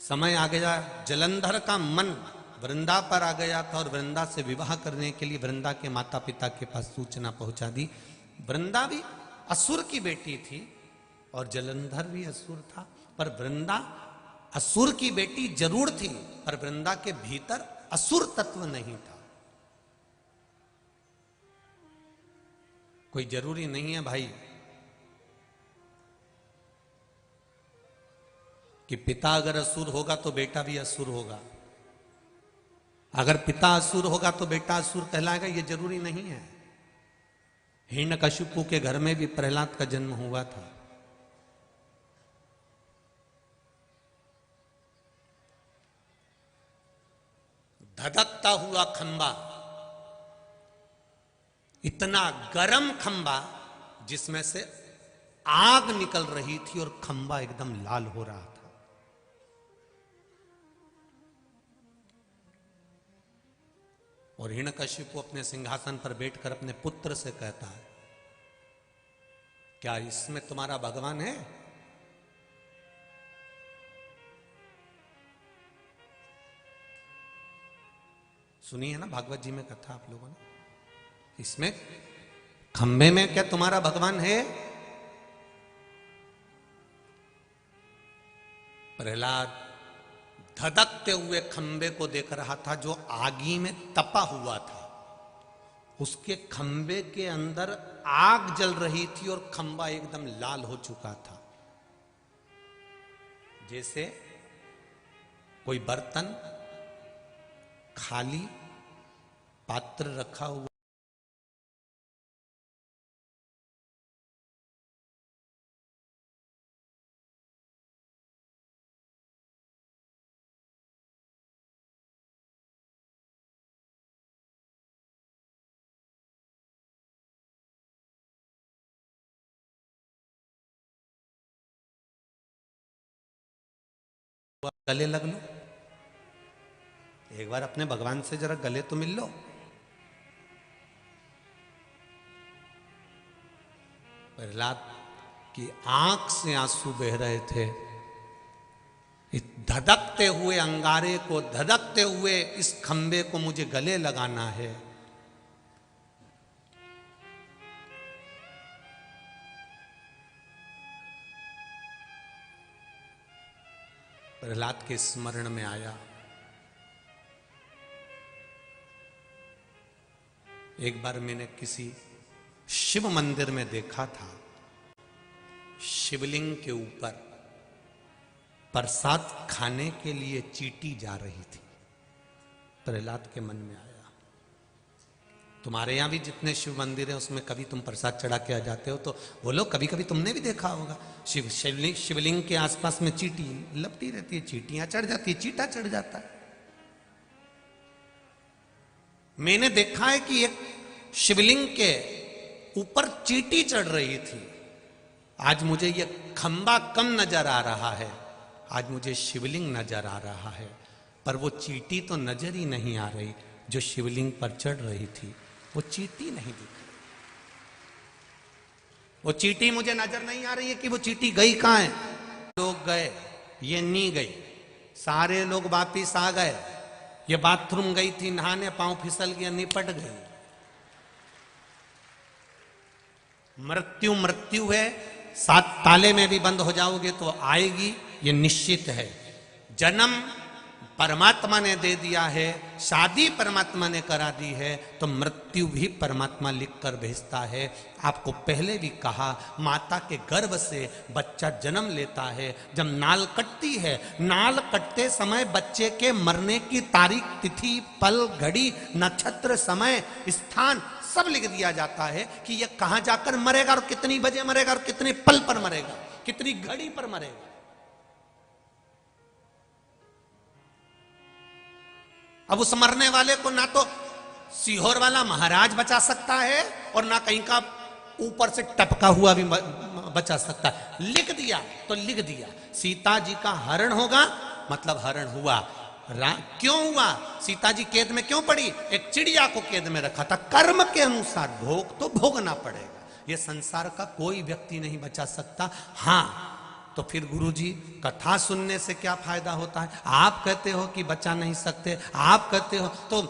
समय आ गया, जलंधर का मन वृंदा पर आ गया था और वृंदा से विवाह करने के लिए वृंदा के माता पिता के पास सूचना पहुंचा दी। वृंदा भी असुर की बेटी थी और जलंधर भी असुर था, पर वृंदा असुर की बेटी जरूर थी, पर वृंदा के भीतर असुर तत्व नहीं था। कोई जरूरी नहीं है भाई कि पिता अगर असुर होगा तो बेटा भी असुर होगा, अगर पिता असुर होगा तो बेटा असुर कहलाएगा, ये जरूरी नहीं है। हिरण्यकशिपु के घर में भी प्रहलाद का जन्म हुआ था। धधकता हुआ खंबा, इतना गरम खंबा जिसमें से आग निकल रही थी और खंबा एकदम लाल हो रहा था। और हिरण्यकशिपु अपने सिंहासन पर बैठकर अपने पुत्र से कहता है, क्या इसमें तुम्हारा भगवान है? सुनी है ना भागवत जी में कथा आप लोगों ने, इसमें खंबे में क्या तुम्हारा भगवान है? प्रहलाद धधकते हुए खंबे को देख रहा था जो आगी में तपा हुआ था। उसके खंबे के अंदर आग जल रही थी और खंबा एकदम लाल हो चुका था। जैसे कोई बर्तन खाली पात्र रखा हुआ गले लग लो, एक बार अपने भगवान से जरा गले तो मिल लो। प्रहलाद की आंख से आंसू बह रहे थे। इस धधकते हुए अंगारे को, धधकते हुए इस खंबे को मुझे गले लगाना है। प्रहलाद के स्मरण में आया, एक बार मैंने किसी शिव मंदिर में देखा था, शिवलिंग के ऊपर प्रसाद खाने के लिए चींटी जा रही थी। प्रहलाद के मन में आया, तुम्हारे यहां भी जितने शिव मंदिर हैं उसमें कभी तुम प्रसाद चढ़ा के आ जाते हो, तो बोलो कभी कभी तुमने भी देखा होगा शिवलिंग के आसपास में चींटी लपटी रहती है, चींटियां चढ़ जाती है, चींटा चढ़ जाता है। मैंने देखा है कि एक शिवलिंग के ऊपर चींटी चढ़ रही थी। आज मुझे ये खंबा कम नजर आ रहा है, आज मुझे शिवलिंग नजर आ रहा है, पर वो चींटी तो नजर ही नहीं आ रही जो शिवलिंग पर चढ़ रही थी। वो चींटी नहीं दिख रही, वो चींटी मुझे नजर नहीं आ रही है कि वो चींटी गई कहां है। लोग गए, ये नहीं गई, सारे लोग वापिस आ गए। ये बाथरूम गई थी नहाने, पांव फिसल गया, निपट गई। मृत्यु मृत्यु है, 7 ताले में भी बंद हो जाओगे तो आएगी, ये निश्चित है। जन्म परमात्मा ने दे दिया है, शादी परमात्मा ने करा दी है, तो मृत्यु भी परमात्मा लिख कर भेजता है। आपको पहले भी कहा, माता के गर्भ से बच्चा जन्म लेता है। जब नाल कटती है, नाल कटते समय बच्चे के मरने की तारीख, तिथि, पल, घड़ी, नक्षत्र, समय, स्थान सब लिख दिया जाता है कि यह कहां जाकर मरेगा और कितनी बजे मरेगा और कितने पल पर मरेगा, कितनी घड़ी पर मरेगा। अब उस मरने वाले को ना तो सीहोर वाला महाराज बचा सकता है और ना कहीं का ऊपर से टपका हुआ भी बचा सकता है। लिख दिया तो लिख दिया। सीता जी का हरण होगा, मतलब हरण हुआ। क्यों हुआ? सीता जी कैद में क्यों पड़ी? एक चिड़िया को कैद में रखा था। कर्म के अनुसार भोग तो भोगना पड़ेगा। यह संसार का कोई व्यक्ति नहीं बचा सकता। हां, तो फिर गुरुजी कथा सुनने से क्या फायदा होता है? आप कहते हो कि बचा नहीं सकते, आप कहते हो तो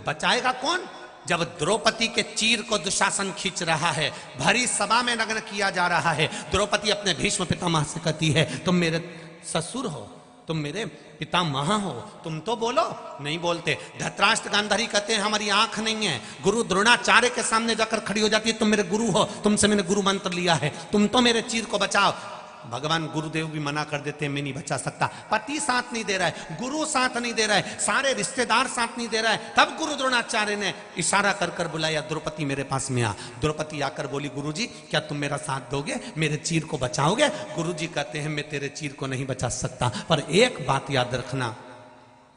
बचाएगा कौन? जब द्रौपदी के चीर को दुशासन खींच रहा है, भरी सभा में नग्न किया जा रहा है, द्रौपदी अपने भीष्म पितामह से कहती है तुम मेरे ससुर हो, तुम मेरे पितामह हो, तुम तो बोलो, नहीं बोलते। धृतराष्ट्र गांधारी कहते हैं हमारी आंख नहीं है। गुरु द्रोणाचार्य के सामने जाकर खड़ी हो जाती है, तुम मेरे गुरु हो, तुमसे मैंने गुरु मंत्र लिया है, तुम तो मेरे चीर को बचाओ। भगवान गुरुदेव भी मना कर देते हैं, मैं नहीं बचा सकता। पति साथ नहीं दे रहा है, गुरु साथ नहीं दे रहा है, सारे रिश्तेदार साथ नहीं दे रहा है। तब गुरु द्रोणाचार्य ने इशारा कर कर बुलाया, द्रौपदी मेरे पास में आ। द्रौपदी आकर बोली गुरुजी क्या तुम मेरा साथ दोगे, मेरे चीर को बचाओगे? गुरुजी कहते हैं मैं तेरे चीर को नहीं बचा सकता, पर एक बात याद रखना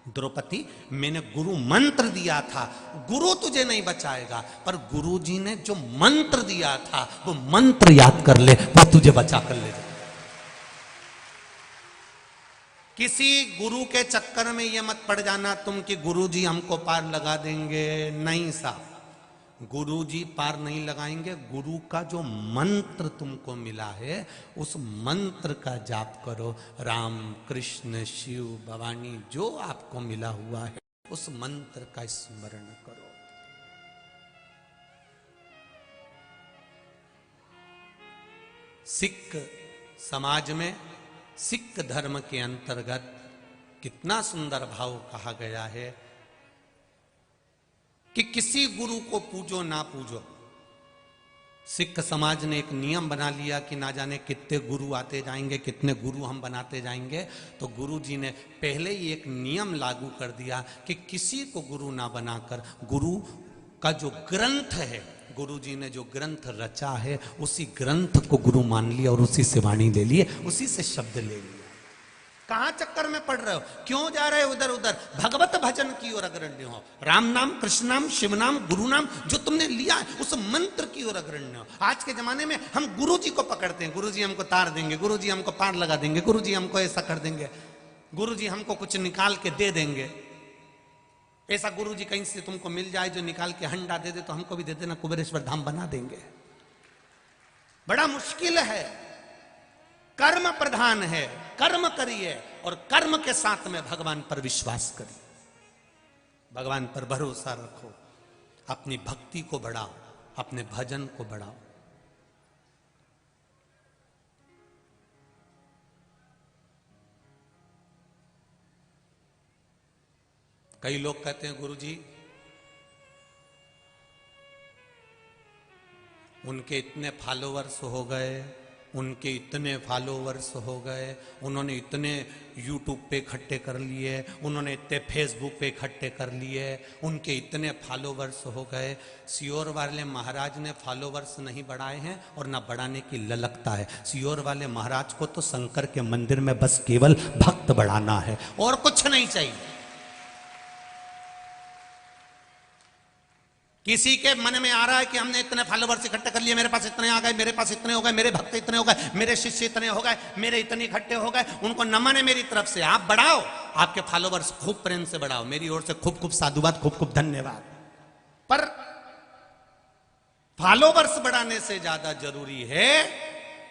द्रौपदी, मैंने गुरु मंत्र दिया था, गुरु तुझे नहीं बचाएगा, पर गुरुजी ने जो मंत्र दिया था वो मंत्र याद कर ले, वो तुझे बचा कर ले। किसी गुरु के चक्कर में ये मत पड़ जाना तुम कि गुरुजी हमको पार लगा देंगे, नहीं साहब, गुरुजी पार नहीं लगाएंगे। गुरु का जो मंत्र तुमको मिला है उस मंत्र का जाप करो। राम कृष्ण शिव भवानी जो आपको मिला हुआ है उस मंत्र का स्मरण करो। सिख समाज में, सिख धर्म के अंतर्गत कितना सुंदर भाव कहा गया है कि किसी गुरु को पूजो ना पूजो। सिख समाज ने एक नियम बना लिया कि ना जाने कितने गुरु आते जाएंगे, कितने गुरु हम बनाते जाएंगे। तो गुरु जी ने पहले ही एक नियम लागू कर दिया कि किसी को गुरु ना बनाकर गुरु का जो ग्रंथ है, गुरु जी ने जो ग्रंथ रचा है उसी ग्रंथ को गुरु मान लिया और उसी से वाणी ले लिए, उसी से शब्द ले लिया। कहां चक्कर में पड़ रहे हो, क्यों जा रहे हो उधर उधर? भगवत भजन की ओर अग्रण्य हो। राम नाम, कृष्ण नाम, शिव नाम, गुरु नाम जो तुमने लिया है उस मंत्र की ओर अग्रण्य हो। आज के जमाने में हम गुरु जी को पकड़ते हैं, गुरु जी हमको तार देंगे, गुरु जी हमको पार लगा देंगे, गुरु जी हमको ऐसा कर देंगे, गुरु जी हमको कुछ निकाल के दे देंगे। ऐसा गुरु जी कहीं से तुमको मिल जाए जो निकाल के हंडा दे दे तो हमको भी दे देना, कुबेरेश्वर धाम बना देंगे। बड़ा मुश्किल है, कर्म प्रधान है, कर्म करिए और कर्म के साथ में भगवान पर विश्वास करिए, भगवान पर भरोसा रखो, अपनी भक्ति को बढ़ाओ, अपने भजन को बढ़ाओ। कई लोग कहते हैं गुरुजी उनके इतने फॉलोअर्स हो गए, उनके इतने फॉलोअर्स हो गए, उन्होंने इतने यूट्यूब पे इकट्ठे कर लिए, उन्होंने इतने फेसबुक पे इकट्ठे कर लिए, उनके इतने फॉलोअर्स हो गए। सियोर वाले महाराज ने फॉलोअर्स नहीं बढ़ाए हैं और ना बढ़ाने की ललकता है। सियोर वाले महाराज को तो शंकर के मंदिर में बस केवल भक्त बढ़ाना है और कुछ नहीं चाहिए। किसी के मन में आ रहा है कि हमने इतने फॉलोवर्स इकट्ठे कर लिए, मेरे पास इतने आ गए, मेरे पास इतने हो गए, मेरे भक्त इतने हो गए, मेरे शिष्य इतने हो गए, मेरे इतने इकट्ठे हो गए, उनको नमन है मेरी तरफ से। आप बढ़ाओ, आपके फॉलोवर्स खूब प्रेम से बढ़ाओ, मेरी ओर से खूब खूब साधुवाद, खूब खूब धन्यवाद। पर फॉलोवर्स बढ़ाने से ज्यादा जरूरी है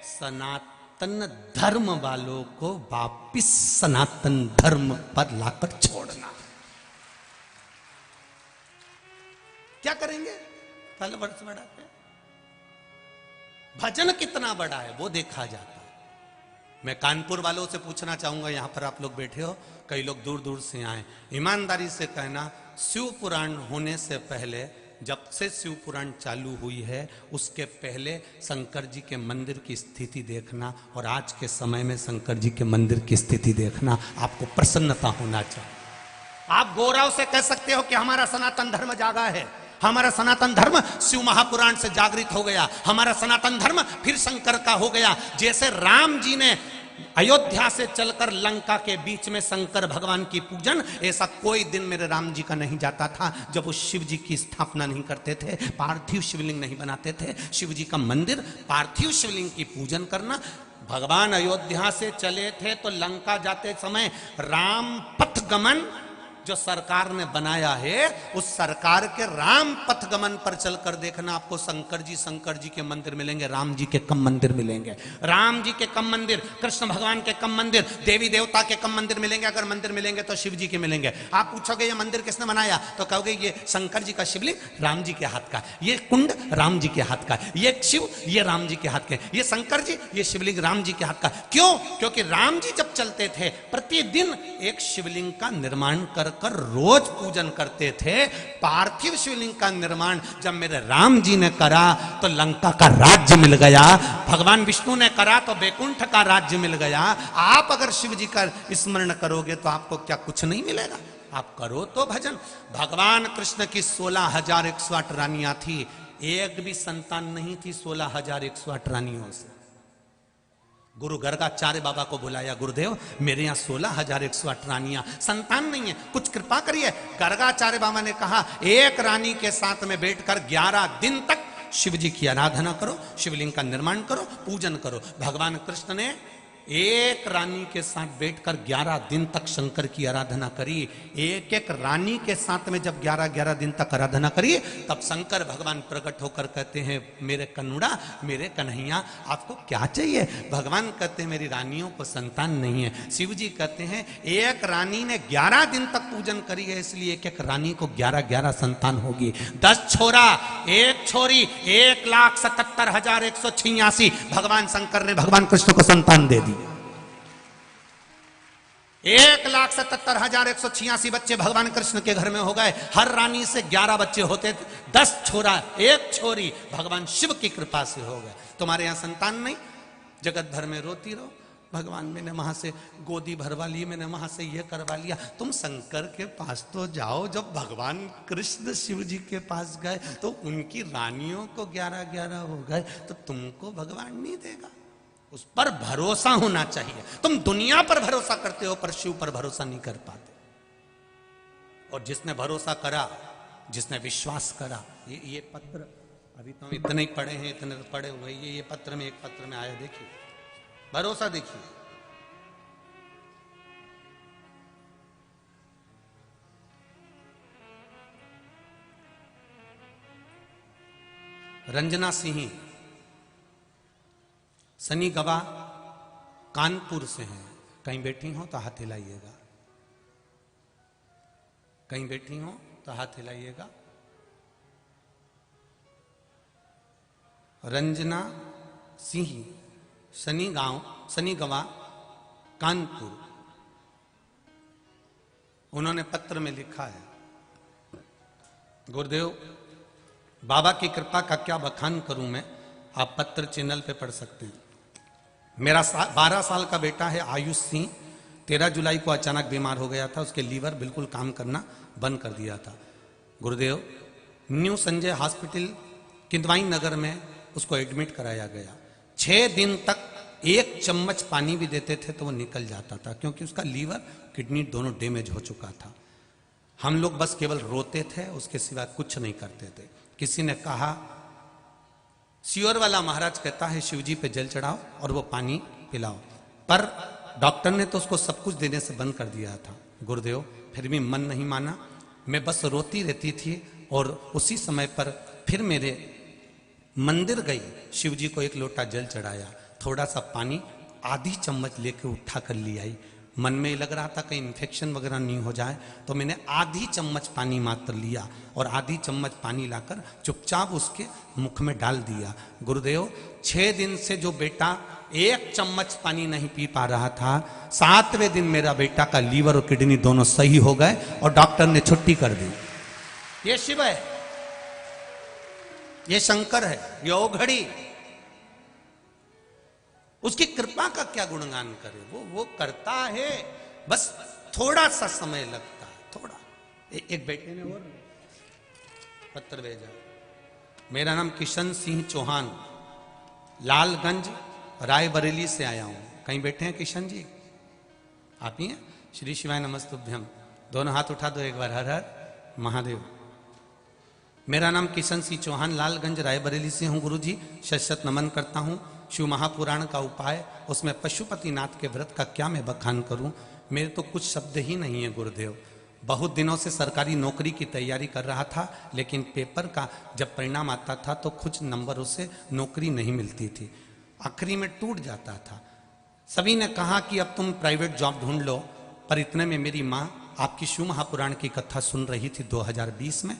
सनातन धर्म वालों को वापिस सनातन धर्म पर लाकर छोड़ना। क्या करेंगे? फॉलोवर्स बढ़ाते, भजन कितना बड़ा है वो देखा जाता है। मैं कानपुर वालों से पूछना चाहूंगा, यहां पर आप लोग बैठे हो, कई लोग दूर दूर से आए, ईमानदारी से कहना, शिव पुराण होने से पहले, जब से शिव पुराण चालू हुई है उसके पहले शंकर जी के मंदिर की स्थिति देखना और आज के समय में शंकर जी के मंदिर की स्थिति देखना, आपको प्रसन्नता होना चाहिए। आप गौरव से कह सकते हो कि हमारा सनातन धर्म जागा है, हमारा सनातन धर्म शिव महापुराण से जागृत हो गया, हमारा सनातन धर्म फिर शंकर का हो गया। जैसे राम जी ने अयोध्या से चलकर लंका के बीच में शंकर भगवान की पूजन, ऐसा कोई दिन मेरे राम जी का नहीं जाता था जब वो शिव जी की स्थापना नहीं करते थे, पार्थिव शिवलिंग नहीं बनाते थे। शिव जी का मंदिर, पार्थिव शिवलिंग की पूजन करना। भगवान अयोध्या से चले थे तो लंका जाते समय राम पथ गमन जो सरकार ने बनाया है उस सरकार के राम पथ गमन पर चलकर देखना, आपको शंकर जी के मंदिर मिलेंगे, राम जी के कम मंदिर मिलेंगे। राम जी के कम मंदिर, कृष्ण भगवान के कम मंदिर, देवी देवता के कम मंदिर मिलेंगे। अगर मंदिर मिलेंगे तो शिव जी के मिलेंगे। आप पूछोगे ये मंदिर किसने बनाया, तो कहोगे ये शंकर जी का शिवलिंग राम जी के हाथ का, ये कुंड राम जी के हाथ का, ये शिव ये राम जी के हाथ के, ये शंकर जी ये शिवलिंग राम जी के हाथ का। क्यों? क्योंकि राम जी जब चलते थे प्रतिदिन एक शिवलिंग का निर्माण कर कर रोज पूजन करते थे। पार्थिव शिवलिंग का निर्माण जब मेरे राम जी ने करा तो लंका का राज्य मिल गया, भगवान विष्णु ने करा तो बैकुंठ का राज्य मिल गया। आप अगर शिव जी का स्मरण करोगे तो आपको क्या कुछ नहीं मिलेगा? आप करो तो भजन। भगवान कृष्ण की 16,108 रानियां थी, एक भी संतान नहीं थी 16,108 रानियों से। गुरु गर्गाचार्य बाबा को बुलाया, गुरुदेव मेरे यहाँ 16,108 रानियां, संतान नहीं है, कुछ कृपा करिए। गर्गाचार्य बाबा ने कहा एक रानी के साथ में बैठकर 11 दिन तक शिव जी की आराधना करो, शिवलिंग का निर्माण करो, पूजन करो। भगवान कृष्ण ने एक रानी के साथ बैठकर 11 दिन तक शंकर की आराधना करी। एक एक रानी के साथ में जब 11 दिन तक आराधना करी तब शंकर भगवान प्रकट होकर कहते हैं मेरे कन्नुड़ा, मेरे कन्हैया आपको क्या चाहिए? भगवान कहते हैं मेरी रानियों को संतान नहीं है। शिव जी कहते हैं एक रानी ने 11 दिन तक पूजन करी है, इसलिए एक एक रानी को 11 संतान होगी। 10 छोरा 1 छोरी, 1,77,186 भगवान शंकर ने भगवान कृष्ण को संतान दे दी। 1,77,186 बच्चे भगवान कृष्ण के घर में हो गए। हर रानी से 11 बच्चे होते थे, 10 छोरा 1 छोरी भगवान शिव की कृपा से हो गए। तुम्हारे यहां संतान नहीं, जगत भर में रोती रहो, भगवान मैंने वहां से गोदी भरवा ली, मैंने वहां से ये करवा लिया। तुम शंकर के पास तो जाओ। जब भगवान कृष्ण शिव जी के पास गए तो उनकी रानियों को 11 हो गए, तो तुमको भगवान नहीं देगा? उस पर भरोसा होना चाहिए। तुम दुनिया पर भरोसा करते हो पर शिव पर भरोसा नहीं कर पाते। और जिसने भरोसा करा, जिसने विश्वास करा, ये पत्र अभी तो हम इतने ही पढ़े हैं, इतने पढ़े हुए, ये पत्र में एक पत्र में आया, देखिए भरोसा देखिए। रंजना सिंह सनी गवा कानपुर से हैं। कहीं बैठी हो तो हाथ हिलाइएगा, कहीं बैठी हो तो हाथ हिलाइएगा। रंजना सिंह सनी गवा कानपुर, उन्होंने पत्र में लिखा है, गुरुदेव बाबा की कृपा का क्या बखान करूं मैं, आप पत्र चैनल पे पढ़ सकते हैं। मेरा 12 साल का बेटा है आयुष सिंह, 13 जुलाई को अचानक बीमार हो गया था, उसके लीवर बिल्कुल काम करना बंद कर दिया था। गुरुदेव न्यू संजय हॉस्पिटल किंदवाई नगर में उसको एडमिट कराया गया। 6 दिन तक 1 चम्मच पानी भी देते थे तो वो निकल जाता था, क्योंकि उसका लीवर किडनी दोनों डैमेज हो चुका था। हम लोग बस केवल रोते थे, उसके सिवा कुछ नहीं करते थे। किसी ने कहा, सियोर वाला महाराज कहता है शिव जी पे जल चढ़ाओ और वो पानी पिलाओ, पर डॉक्टर ने तो उसको सब कुछ देने से बंद कर दिया था। गुरुदेव फिर भी मन नहीं माना, मैं बस रोती रहती थी। और उसी समय पर फिर मेरे मंदिर गई, शिव जी को 1 लोटा जल चढ़ाया, थोड़ा सा पानी आधी चम्मच लेके उठा कर ले आई। मन में लग रहा था कहीं इन्फेक्शन वगैरह नहीं हो जाए, तो मैंने आधी चम्मच पानी मात्र लिया और आधी चम्मच पानी लाकर चुपचाप उसके मुख में डाल दिया। गुरुदेव 6 दिन से जो बेटा 1 चम्मच पानी नहीं पी पा रहा था, 7वें दिन मेरा बेटा का लीवर और किडनी दोनों सही हो गए और डॉक्टर ने छुट्टी कर दी। ये शिव है, ये शंकर है, ये ओघड़ी। उसकी कृपा का क्या गुणगान करे, वो करता है, बस थोड़ा सा समय लगता है, थोड़ा। एक बेटे ने और पत्र भेजा, मेरा नाम किशन सिंह चौहान, लालगंज रायबरेली से आया हूं। कहीं बैठे हैं किशन जी? आप ही हैं? श्री शिवाय नमस्तुभ्यम, दोनों हाथ उठा दो एक बार, हर हर महादेव। मेरा नाम किशन सिंह चौहान, लालगंज रायबरेली से हूँ। गुरुजी शत नमन करता हूँ। शिव महापुराण का उपाय, उसमें पशुपतिनाथ के व्रत का क्या मैं बखान करूं, मेरे तो कुछ शब्द ही नहीं है गुरुदेव। बहुत दिनों से सरकारी नौकरी की तैयारी कर रहा था, लेकिन पेपर का जब परिणाम आता था तो कुछ नंबरों से नौकरी नहीं मिलती थी, आखिरी में टूट जाता था। सभी ने कहा कि अब तुम प्राइवेट जॉब ढूंढ लो, पर इतने में मेरी माँ आपकी शिव महापुराण की कथा सुन रही थी 2020 में।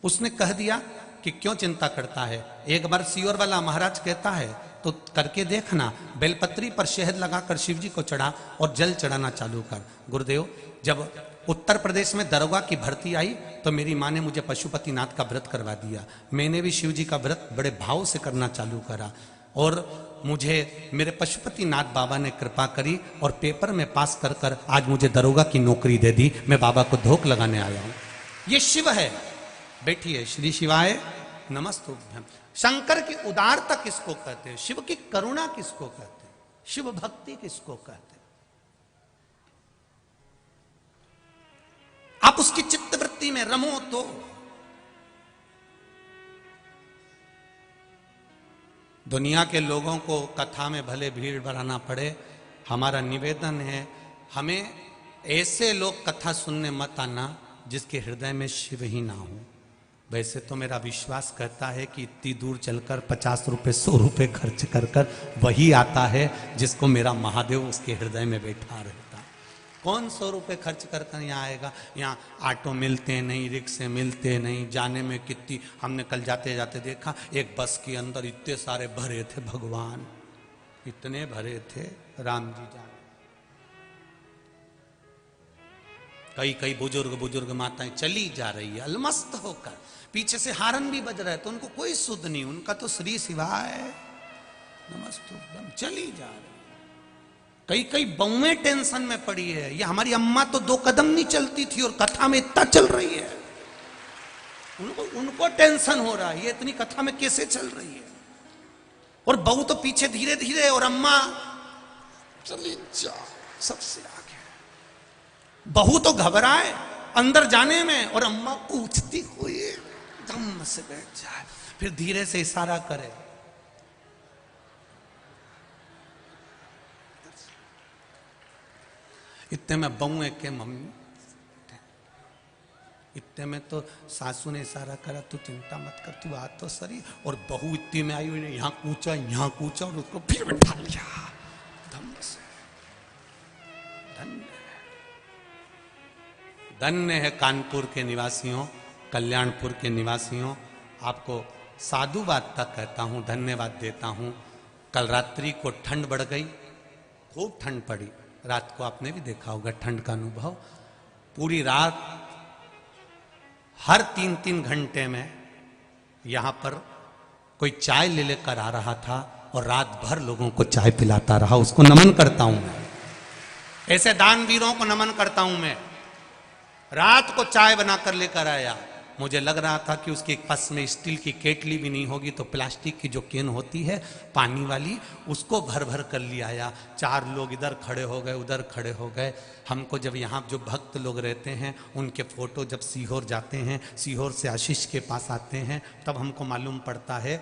उसने कह दिया कि क्यों चिंता करता है, एक बार सियोर वाला महाराज कहता है तो करके देखना, बेलपत्री पर शहद लगाकर शिव जी को चढ़ा और जल चढ़ाना चालू कर। गुरुदेव, जब उत्तर प्रदेश में दरोगा की भर्ती आई तो मेरी माँ ने मुझे पशुपतिनाथ का व्रत करवा दिया। मैंने भी शिव जी का व्रत बड़े भाव से करना चालू करा और मुझे मेरे पशुपतिनाथ बाबा ने कृपा करी और पेपर में पास कर कर आज मुझे दरोगा की नौकरी दे दी। मैं बाबा को धोख लगाने आया हूं। ये शिव है। बैठिए। श्री शिवाय नमस्तुभ्यम। शंकर की उदारता किसको कहते हैं? शिव की करुणा किसको कहते हैं? शिव भक्ति किसको कहते हैं? आप उसकी चित्तवृत्ति में रमो तो। दुनिया के लोगों को कथा में भले भीड़ बढ़ाना पड़े, हमारा निवेदन है हमें ऐसे लोग कथा सुनने मत आना जिसके हृदय में शिव ही ना हो। वैसे तो मेरा विश्वास कहता है कि इतनी दूर चलकर 50 रुपए 100 रुपए खर्च कर कर वही आता है जिसको मेरा महादेव उसके हृदय में बैठा रहता। कौन 100 रुपए खर्च कर कर यहाँ आएगा? यहाँ ऑटो मिलते नहीं, रिक्शे मिलते नहीं, जाने में कितनी, हमने कल जाते जाते देखा एक बस के अंदर इतने सारे भरे थे, भगवान इतने भरे थे, राम जी जाने। कई कई बुजुर्ग माताएं चली जा रही है अलमस्त होकर, पीछे से हारन भी बज रहा है तो उनको कोई सुध नहीं, उनका तो श्री शिवाय नमस्तुभ्यम चली जा रही। कई कई बहुएं टेंशन में पड़ी है। ये हमारी अम्मा तो 2 कदम नहीं चलती थी और कथा में इतना चल रही है। उनको टेंशन हो रहा है ये इतनी कथा में कैसे चल रही है, और बहू तो पीछे धीरे धीरे और अम्मा चली जा सबसे आगे। बहू तो घबराए अंदर जाने में और अम्मा पूछती हुई दम से बैठ जाए, फिर धीरे से इशारा करे। इतने में बहू है के मम्मी, इतने में तो सासू ने इशारा करा तू चिंता मत कर, तू आ तो सरी। और बहू इतने में आई हुई ने यहाँ कूचा और उसको फिर बैठा लिया धम से। धन्य धन्य है कानपुर के निवासियों, कल्याणपुर के निवासियों, आपको साधुवाद तक कहता हूं, धन्यवाद देता हूं। कल रात्रि को ठंड बढ़ गई, खूब ठंड पड़ी। रात को आपने भी देखा होगा ठंड का अनुभव। पूरी रात हर 3-3 घंटे में यहां पर कोई चाय ले लेकर आ रहा था और रात भर लोगों को चाय पिलाता रहा। उसको नमन करता हूं मैं, ऐसे दानवीरों को नमन करता हूं मैं। रात को चाय बनाकर लेकर आया। मुझे लग रहा था कि उसके पास में स्टील की केटली भी नहीं होगी तो प्लास्टिक की जो केन होती है पानी वाली, उसको भर भर कर ले आया। 4 लोग इधर खड़े हो गए, उधर खड़े हो गए। हमको जब यहाँ जो भक्त लोग रहते हैं उनके फोटो जब सीहोर जाते हैं, सीहोर से आशीष के पास आते हैं, तब हमको मालूम पड़ता है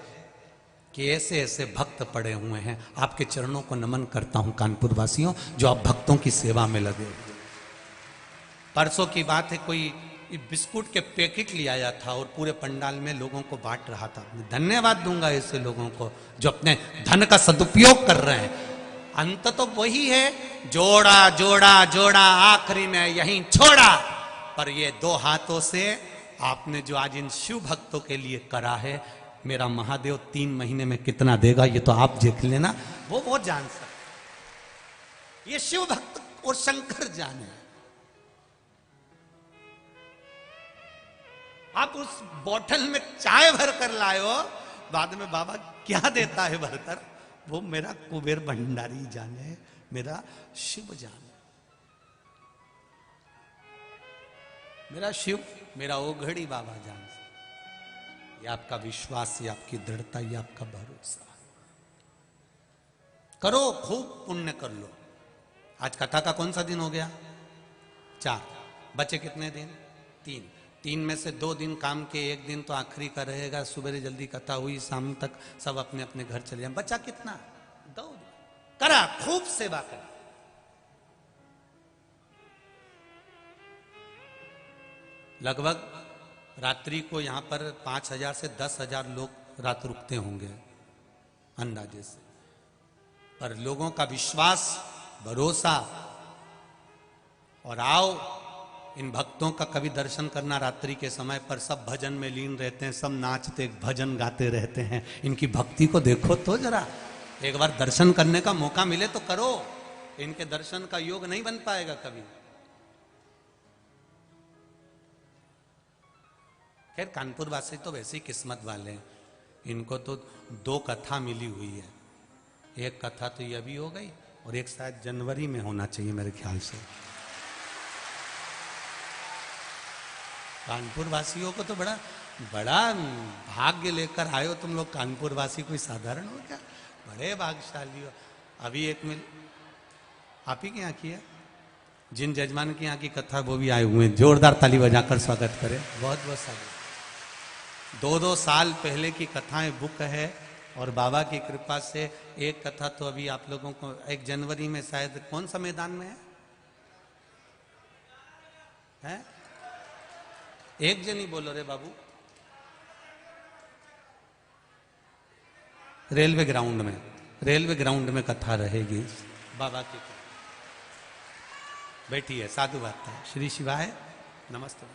कि ऐसे ऐसे भक्त पड़े हुए हैं। आपके चरणों को नमन करता हूँ कानपुर वासियों, जो आप भक्तों की सेवा में लगे। परसों की बात है, कोई बिस्कुट के पैकेट ले आया था और पूरे पंडाल में लोगों को बांट रहा था। धन्यवाद दूंगा ऐसे लोगों को जो अपने धन का सदुपयोग कर रहे हैं। अंत तो वही है, जोड़ा जोड़ा जोड़ा आखिरी में यहीं छोड़ा। पर ये 2 हाथों से आपने जो आज इन शिव भक्तों के लिए करा है, मेरा महादेव 3 महीने में कितना देगा ये तो आप देख लेना, वो जान सकते। ये शिव भक्त और शंकर जाने। आप उस बोतल में चाय भर कर लाए हो, बाद में बाबा क्या देता है भरकर, वो मेरा कुबेर भंडारी जाने, मेरा शिव जाने। मेरा शिव, मेरा ओघड़ी बाबा जान। ये आपका विश्वास, ये आपकी दृढ़ता, ये आपका भरोसा। करो, खूब पुण्य कर लो। आज कथा का कौन सा दिन हो गया? 4। बचे कितने दिन? 3 में से 2 दिन काम के, 1 दिन तो आखिरी का रहेगा। सुबह जल्दी कथा हुई, शाम तक सब अपने अपने घर चले जाए। बचा कितना? 2 दिन। करा, खूब सेवा करा। लगभग रात्रि को यहाँ पर 5,000 से 10,000 लोग रात रुकते होंगे अंदाजे से। पर लोगों का विश्वास, भरोसा, और आओ इन भक्तों का कभी दर्शन करना रात्रि के समय पर। सब भजन में लीन रहते हैं, सब नाचते भजन गाते रहते हैं। इनकी भक्ति को देखो तो जरा, एक बार दर्शन करने का मौका मिले तो करो। इनके दर्शन का योग नहीं बन पाएगा कभी। खैर कानपुर वासी तो वैसे ही किस्मत वाले हैं, इनको तो 2 कथा मिली हुई है। एक कथा तो ये अभी हो गई और एक शायद जनवरी में होना चाहिए मेरे ख्याल से। कानपुर वासियों को तो बड़ा बड़ा भाग्य लेकर आए हो तुम लोग। कानपुर वासी कोई साधारण हो क्या, बड़े भाग्यशाली हो। अभी एक मिल आप ही के यहाँ की है, जिन जजमान के यहाँ की कथा वो भी आए हुए हैं। जोरदार ताली बजाकर स्वागत करें। बहुत बहुत स्वागत। 2-2 साल पहले की कथाएं बुक है और बाबा की कृपा से एक कथा तो अभी आप लोगों को 1 जनवरी में शायद कौन सा मैदान में है? एक जन ही बोलो रे बाबू। रेलवे ग्राउंड में कथा रहेगी बाबा की। बैठी है साधु बात है। श्री शिवाय नमस्ते।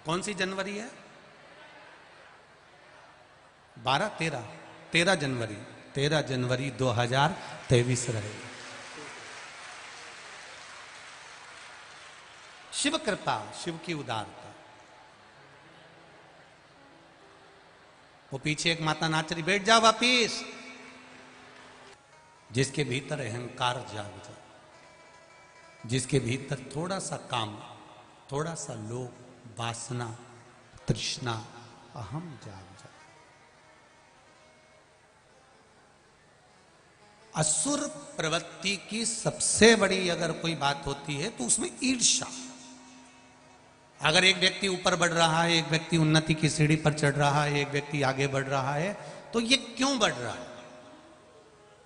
कौन सी जनवरी है? 13 जनवरी 2023 रहेगी। शिव कृपा, शिव की उदारता। वो पीछे एक माता नाच रही, बैठ जाओ वापिस। जिसके भीतर अहंकार जाग जाए, जिसके भीतर थोड़ा सा काम, थोड़ा सा लोभ, वासना, तृष्णा, अहम जाग जाए। असुर प्रवृत्ति की सबसे बड़ी अगर कोई बात होती है तो उसमें ईर्ष्या। अगर एक व्यक्ति ऊपर बढ़ रहा है, एक व्यक्ति उन्नति की सीढ़ी पर चढ़ रहा है, एक व्यक्ति आगे बढ़ रहा है, तो ये क्यों बढ़ रहा है?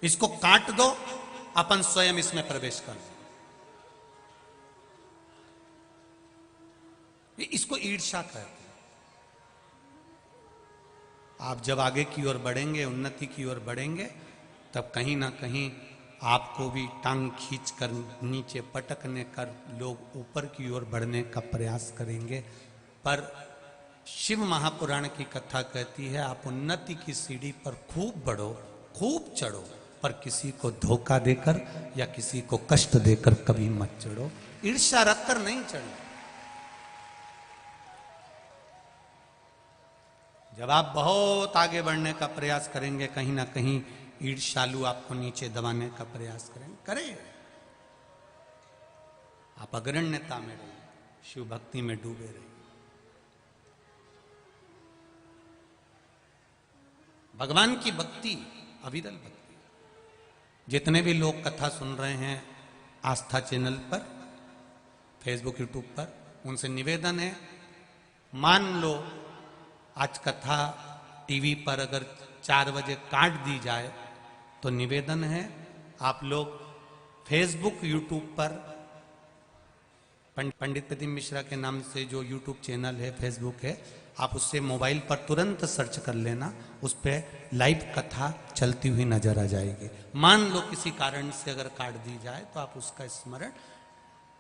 इसको काट दो, अपन स्वयं इसमें प्रवेश कर दो। इसको ईर्ष्या कहते हैं। आप जब आगे की ओर बढ़ेंगे, उन्नति की ओर बढ़ेंगे, तब कहीं ना कहीं आपको भी टांग खींचकर नीचे पटकने कर लोग ऊपर की ओर बढ़ने का प्रयास करेंगे। पर शिव महापुराण की कथा कहती है आप उन्नति की सीढ़ी पर खूब बढ़ो, खूब चढ़ो, पर किसी को धोखा देकर या किसी को कष्ट देकर कभी मत चढ़ो। ईर्ष्या रखकर नहीं चढ़ो। जब आप बहुत आगे बढ़ने का प्रयास करेंगे, कहीं ना कहीं ईर्ष्यालु आपको नीचे दबाने का प्रयास करें। आप अग्रण्यता में रहिए, शिव भक्ति में डूबे रहिए। भगवान की भक्ति अविरल भक्ति। जितने भी लोग कथा सुन रहे हैं आस्था चैनल पर, फेसबुक, यूट्यूब पर, उनसे निवेदन है, मान लो आज कथा टीवी पर अगर 4 बजे काट दी जाए तो निवेदन है आप लोग फेसबुक, यूट्यूब पर पंडित प्रदीप मिश्रा के नाम से जो यूट्यूब चैनल है, फेसबुक है, आप उससे मोबाइल पर तुरंत सर्च कर लेना। उस पर लाइव कथा चलती हुई नजर आ जाएगी। मान लो किसी कारण से अगर काट दी जाए तो आप उसका स्मरण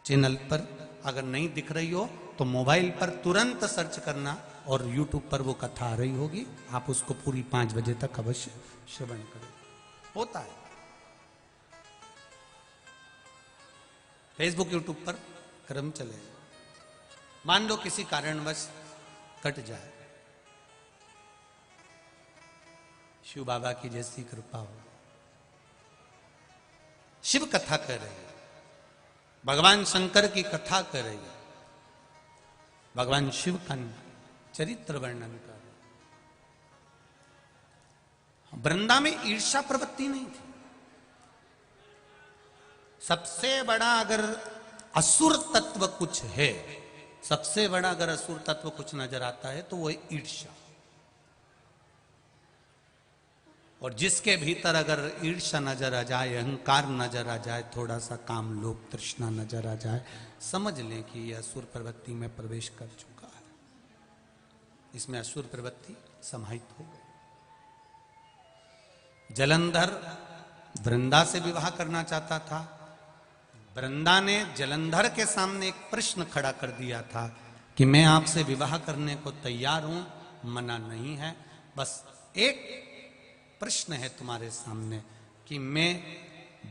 चैनल पर अगर नहीं दिख रही हो तो मोबाइल पर तुरंत सर्च करना और यूट्यूब पर वो कथा आ रही होगी। आप उसको पूरी 5 बजे तक अवश्य श्रवण करें। होता है फेसबुक, यूट्यूब पर क्रम चले। मान लो किसी कारणवश कट जाए, शिव बाबा की जैसी कृपा हो। शिव कथा कर रही है, भगवान शंकर की कथा कर रही है, भगवान शिव का चरित्र वर्णन कर रहे। वृंदा में ईर्ष्या प्रवृत्ति नहीं थी। सबसे बड़ा अगर असुर तत्व कुछ है, सबसे बड़ा अगर असुर तत्व कुछ नजर आता है तो वो है ईर्ष्या। और जिसके भीतर अगर ईर्ष्या नजर आ जाए, अहंकार नजर आ जाए, थोड़ा सा काम, लोभ, तृष्णा नजर आ जाए, समझ लें कि यह असुर प्रवृत्ति में प्रवेश कर चुका है। इसमें असुर प्रवृत्ति समाहित हो गई। जलंधर वृंदा से विवाह करना चाहता था। वृंदा ने जलंधर के सामने एक प्रश्न खड़ा कर दिया था कि मैं आपसे विवाह करने को तैयार हूं, मना नहीं है, बस एक प्रश्न है तुम्हारे सामने कि मैं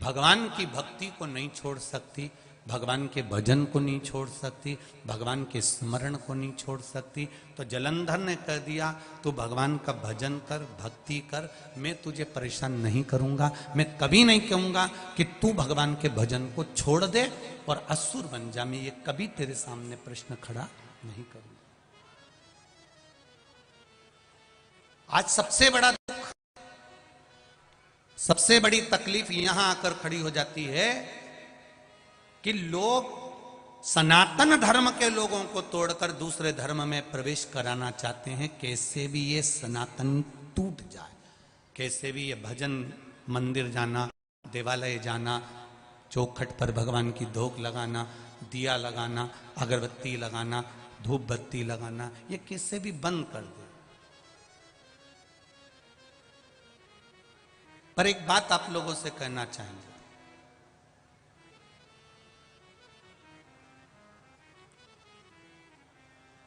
भगवान की भक्ति को नहीं छोड़ सकती, भगवान के भजन को नहीं छोड़ सकती, भगवान के स्मरण को नहीं छोड़ सकती। तो जलंधर ने कह दिया तू भगवान का भजन कर, भक्ति कर, मैं तुझे परेशान नहीं करूंगा, मैं कभी नहीं कहूंगा कि तू भगवान के भजन को छोड़ दे और असुर बन जा, मैं ये कभी तेरे सामने प्रश्न खड़ा नहीं करूंगा। आज सबसे बड़ा दुख, सबसे बड़ी तकलीफ यहां आकर खड़ी हो जाती है कि लोग सनातन धर्म के लोगों को तोड़कर दूसरे धर्म में प्रवेश कराना चाहते हैं। कैसे भी ये सनातन टूट जाए, कैसे भी ये भजन मंदिर जाना, देवालय जाना, चौखट पर भगवान की धोख लगाना, दिया लगाना, अगरबत्ती लगाना, धूप बत्ती लगाना, ये कैसे भी बंद कर दे। पर एक बात आप लोगों से कहना चाहेंगे,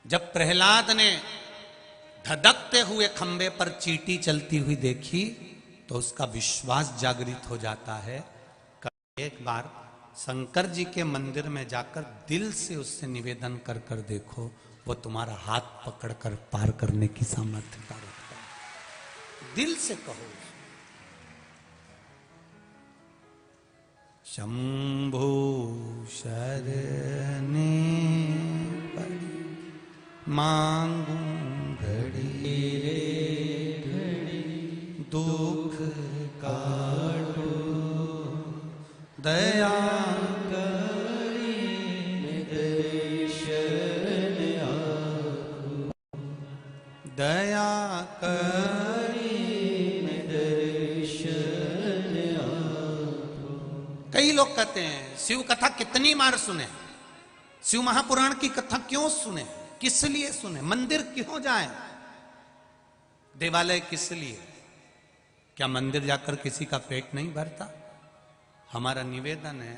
जब प्रहलाद ने धधकते हुए खंबे पर चींटी चलती हुई देखी तो उसका विश्वास जागृत हो जाता है। एक बार शंकर जी के मंदिर में जाकर दिल से उससे निवेदन कर कर देखो, वो तुम्हारा हाथ पकड़कर पार करने की सामर्थ्यता रखता है। दिल से कहो, शंभु शरणे पड़ी मांगू घड़ी रे घड़ी, दुख काटो दया करी दर्शन आपको, दया करी दर्शन आपको। कई लोग कहते हैं शिव कथा कितनी बार सुने, शिव महापुराण की कथा क्यों सुने, किस लिए सुने, मंदिर क्यों जाएं, देवालय किस लिए? क्या मंदिर जाकर किसी का पेट नहीं भरता? हमारा निवेदन है,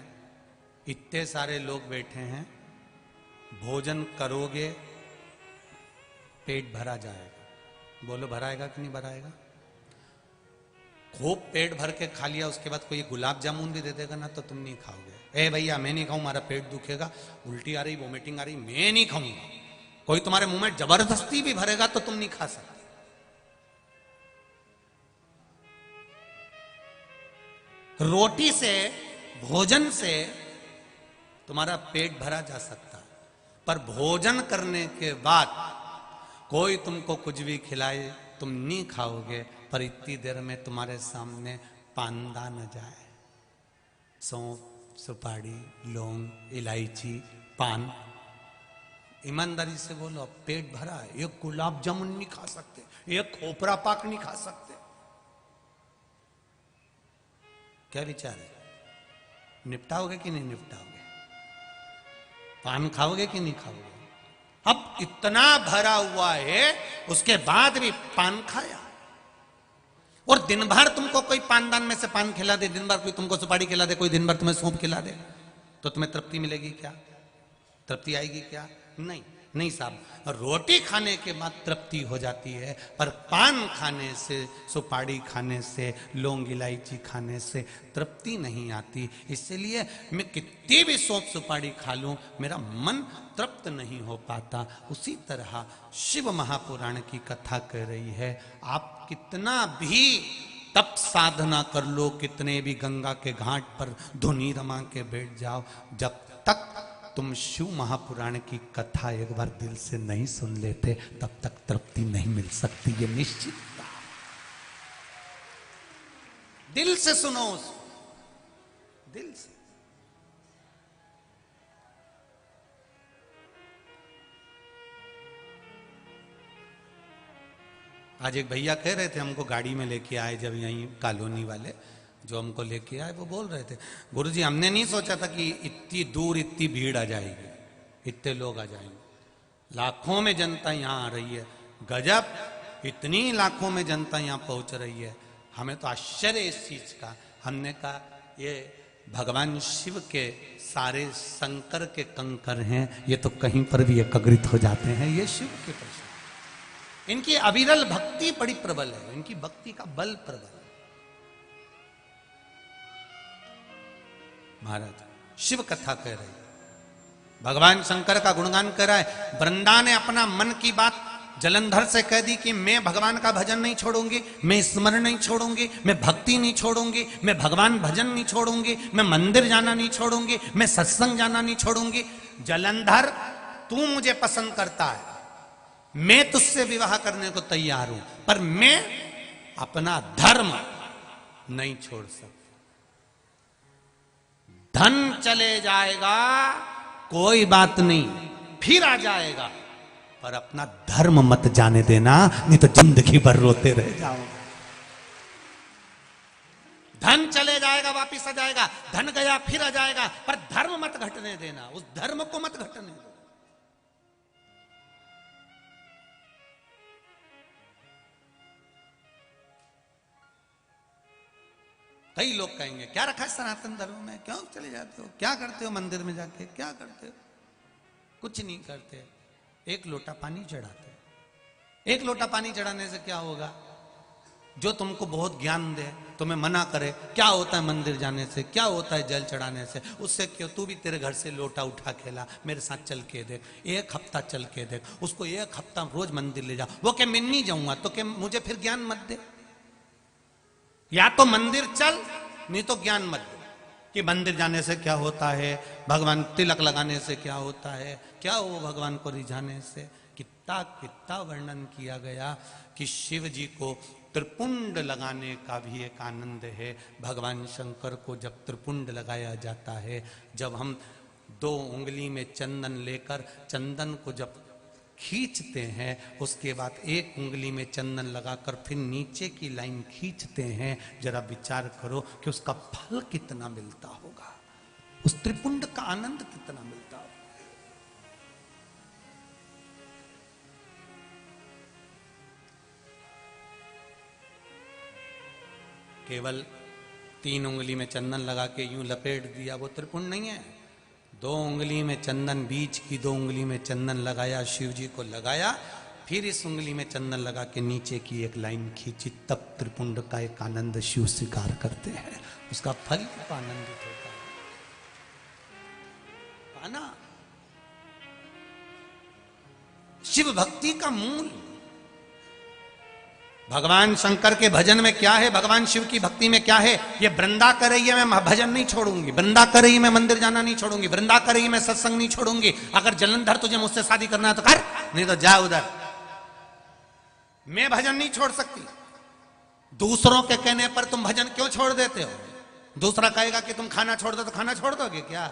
इतने सारे लोग बैठे हैं, भोजन करोगे पेट भरा जाएगा। बोलो भराएगा कि नहीं भराएगा? खूब पेट भर के खा लिया, उसके बाद कोई गुलाब जामुन भी दे देगा ना तो तुम नहीं खाओगे। ए भैया मैं नहीं खाऊं, हमारा पेट दुखेगा, उल्टी आ रही, वोमिटिंग आ रही, मैं नहीं खाऊंगा। कोई तुम्हारे मुंह में जबरदस्ती भी भरेगा तो तुम नहीं खा सकते। रोटी से, भोजन से तुम्हारा पेट भरा जा सकता है, पर भोजन करने के बाद कोई तुमको कुछ भी खिलाए तुम नहीं खाओगे। पर इतनी देर में तुम्हारे सामने पांदा न जाए, सौंफ, सुपारी, लौंग, इलायची, पान, ईमानदारी से बोलो पेट भरा है। एक गुलाब जामुन नहीं खा सकते, एक खोपरा पाक नहीं खा सकते। क्या विचार है? निपटाओगे कि नहीं निपटाओगे? पान खाओगे कि नहीं खाओगे? अब इतना भरा हुआ है, उसके बाद भी पान खाया। और दिन भर तुमको कोई पानदान में से पान खिला दे, दिन भर कोई तुमको सुपारी खिला दे, कोई दिन भर तुम्हें सौंफ खिला दे, तो तुम्हें तृप्ति मिलेगी क्या? तृप्ति आएगी क्या? नहीं, नहीं साहब। रोटी खाने के बाद तृप्ति हो जाती है, पर पान खाने से, सुपारी खाने से, लौंग इलायची खाने से तृप्ति नहीं आती। इसलिए मैं कितनी भी सौंफ सुपारी खा लूं, मेरा मन तृप्त नहीं हो पाता। उसी तरह शिव महापुराण की कथा कह रही है, आप कितना भी तप साधना कर लो, कितने भी गंगा के घाट पर धुनी रमा के बैठ जाओ, जब तक तुम शिव महापुराण की कथा एक बार दिल से नहीं सुन लेते तब तक तृप्ति नहीं मिल सकती। ये निश्चित दिल से सुनो, दिल से। आज एक भैया कह रहे थे, हमको गाड़ी में लेके आए जब यहीं कॉलोनी वाले जो हमको लेके आए, वो बोल रहे थे गुरुजी हमने नहीं सोचा था कि इतनी दूर इतनी भीड़ आ जाएगी, इतने लोग आ जाएंगे, लाखों में जनता यहाँ आ रही है। गजब, इतनी लाखों में जनता यहां पहुंच रही है। हमें तो आश्चर्य इस चीज का। हमने कहा ये भगवान शिव के सारे शंकर के कंकर हैं, ये तो कहीं पर भी एकत्रित हो जाते हैं, ये शिव के प्रसाद। इनकी अविरल भक्ति बड़ी प्रबल है, इनकी भक्ति का बल प्रबल है। महाराज शिव कथा कह रहे, भगवान शंकर का गुणगान कर रहा है। वृंदा ने अपना मन की बात जलंधर से कह दी कि मैं भगवान का भजन नहीं छोड़ूंगी, मैं स्मरण नहीं छोड़ूंगी, मैं भक्ति नहीं छोड़ूंगी, मैं भगवान भजन नहीं छोड़ूंगी, मैं मंदिर जाना नहीं छोड़ूंगी, मैं सत्संग जाना नहीं छोड़ूंगी। जलंधर तू मुझे पसंद करता है, मैं तुझसे विवाह करने को तैयार हूं, पर मैं अपना धर्म नहीं छोड़ सकता। धन चले जाएगा कोई बात नहीं, फिर आ जाएगा, पर अपना धर्म मत जाने देना, नहीं तो जिंदगी भर रोते रह जाओगे। धन चले जाएगा वापिस आ जाएगा, धन गया फिर आ जाएगा, पर धर्म मत घटने देना, उस धर्म को मत घटने देना। कई लोग कहेंगे क्या रखा है सनातन धर्म में, क्यों चले जाते हो, क्या करते हो मंदिर में जाके, क्या करते हो? कुछ नहीं करते, एक लोटा पानी चढ़ाते। एक लोटा पानी चढ़ाने से क्या होगा? जो तुमको बहुत ज्ञान दे, तुम्हें मना करे क्या होता है मंदिर जाने से, क्या होता है जल चढ़ाने से, उससे क्यों तू भी तेरे घर से लोटा उठा खेला, मेरे साथ चल के देख, एक हफ्ता चल के देख, उसको एक हफ्ता रोज मंदिर ले जा। वो क्या मैं नहीं जाऊंगा तो क्या मुझे फिर ज्ञान मत दे? या तो मंदिर चल, नहीं तो ज्ञान मत दे कि मंदिर जाने से क्या होता है, भगवान तिलक लगाने से क्या होता है, क्या हो भगवान को रिझाने से। कितना कितना वर्णन किया गया कि शिव जी को त्रिपुंड लगाने का भी एक आनंद है। भगवान शंकर को जब त्रिपुंड लगाया जाता है, जब हम 2 उंगली में चंदन लेकर चंदन को जब खींचते हैं, उसके बाद 1 उंगली में चंदन लगाकर फिर नीचे की लाइन खींचते हैं, जरा विचार करो कि उसका फल कितना मिलता होगा, उस त्रिपुंड का आनंद कितना मिलता होगा। केवल 3 उंगली में चंदन लगा के यूं लपेट दिया, वो त्रिपुंड नहीं है। 2 उंगली में चंदन, बीच की 2 उंगली में चंदन लगाया, शिव जी को लगाया, फिर इस उंगली में चंदन लगा के नीचे की एक लाइन खींची, तब त्रिपुंड का एक आनंद शिव स्वीकार करते हैं, उसका फल को आनंदित होता है ना। शिव भक्ति का मूल भगवान शंकर के भजन में क्या है, भगवान शिव की भक्ति में क्या है। ये वृंदा कर रही है, मैं भजन नहीं छोड़ूंगी, वृंदा कर रही है, मैं मंदिर जाना नहीं छोड़ूंगी, वृंदा कर रही है, मैं सत्संग नहीं छोड़ूंगी। अगर जलंधर तुझे मुझसे शादी करना है तो कर, नहीं तो जा उधर। मैं भजन नहीं छोड़ सकती। दूसरों के कहने पर तुम भजन क्यों छोड़ देते हो? दूसरा कहेगा कि तुम खाना छोड़ दो तो खाना छोड़ दोगे क्या?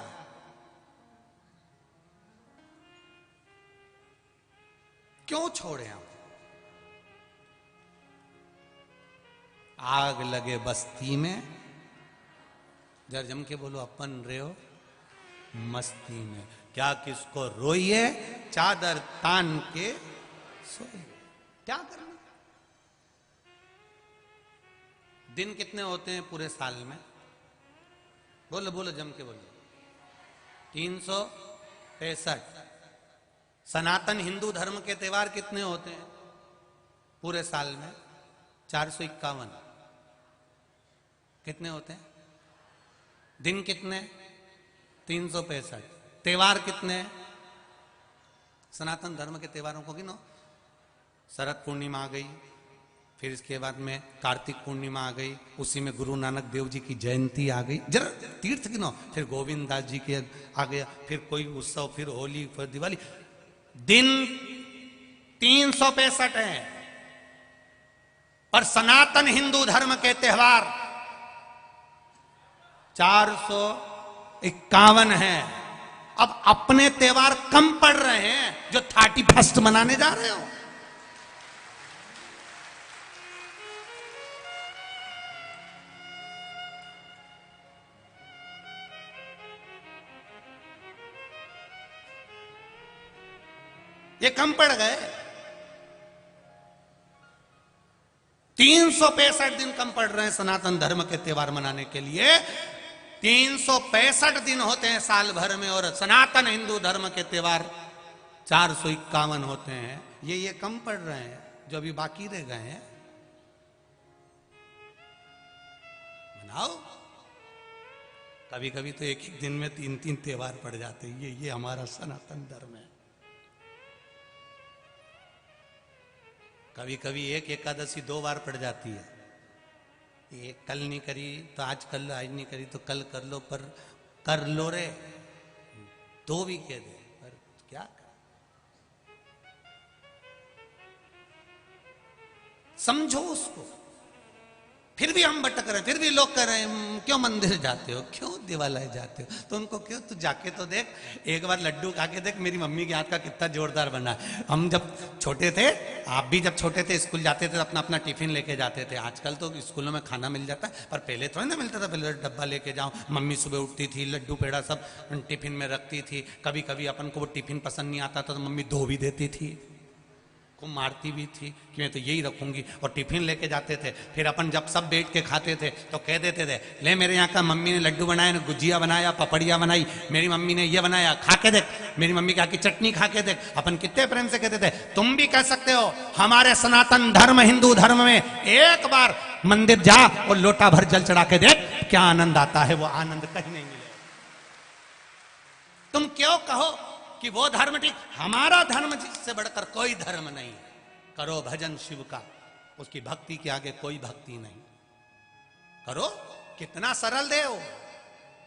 क्यों छोड़े हम? आग लगे बस्ती में, जर जम के बोलो अपन रे हो मस्ती में, क्या किसको रोइए चादर तान के सोइए। क्या करना? दिन कितने होते हैं पूरे साल में? बोलो बोलो जम के बोलो। 365। सनातन हिंदू धर्म के त्योहार कितने होते हैं पूरे साल में? 451। कितने होते हैं? दिन कितने? 365। त्योहार कितने? सनातन धर्म के त्योहारों को गिनो। शरद पूर्णिमा आ गई, फिर इसके बाद में कार्तिक पूर्णिमा आ गई, उसी में गुरु नानक देव जी की जयंती आ गई, जरा तीर्थ गिनो, फिर गोविंद दास जी के आ गया, फिर कोई उत्सव, फिर होली, फिर दिवाली। दिन 365 है, पर सनातन हिंदू धर्म के त्योहार 451 है। अब अपने त्योहार कम पड़ रहे हैं जो 31 मनाने जा रहे हो। ये कम पड़ गए। 365 दिन कम पड़ रहे हैं सनातन धर्म के त्योहार मनाने के लिए। 365 दिन होते हैं साल भर में, और सनातन हिंदू धर्म के त्योहार 451 होते हैं। ये कम पड़ रहे हैं जो अभी बाकी रह गए हैं। मनाओ। कभी कभी तो एक ही दिन में 3-3 त्योहार पड़ जाते हैं। ये हमारा सनातन धर्म है। कभी कभी एक एकादशी 2 बार पड़ जाती है। ये कल नहीं करी तो आज कर लो, आज नहीं करी तो कल कर लो, पर कर लो रे, 2 भी कह दे, पर क्या कर? समझो उसको। फिर भी हम भटक रहे, फिर भी लोग कह रहे हैं क्यों मंदिर जाते हो, क्यों दिवालय जाते हो, तो उनको क्यों, तू जाके तो देख, एक बार लड्डू खा के देख मेरी मम्मी के हाथ का कितना जोरदार बना है। हम जब छोटे थे, आप भी जब छोटे थे, स्कूल जाते थे, अपना अपना टिफिन लेके जाते थे। आजकल तो स्कूलों में खाना मिल जाता है, पर पहले थोड़ी ना मिलता था। पहले डब्बा लेके जाओ, मम्मी सुबह उठती थी, लड्डू पेड़ा सब टिफिन में रखती थी। कभी कभी अपन को वो टिफिन पसंद नहीं आता था तो मम्मी धो भी देती थी, को मारती भी थी कि मैं तो यही रखूंगी, और टिफिन लेके जाते थे। फिर अपन जब सब बैठ के खाते थे तो कह देते थे, ले मेरे यहाँ का मम्मी ने लड्डू बनाया, गुजिया बनाया, पपड़िया बनाई, मेरी मम्मी ने ये बनाया, खा के देख, मेरी मम्मी की चटनी खा के देख। अपन कितने प्रेम से कहते थे। तुम भी कह सकते हो, हमारे सनातन धर्म हिंदू धर्म में एक बार मंदिर जा और लोटा भर जल चढ़ा के देख, क्या आनंद आता है। वो आनंद कहीं नहीं मिलेगा। तुम क्यों कहो कि वो धर्म ठीक, हमारा धर्म जिससे बढ़कर कोई धर्म नहीं। करो भजन शिव का, उसकी भक्ति के आगे कोई भक्ति नहीं। करो, कितना सरल देव।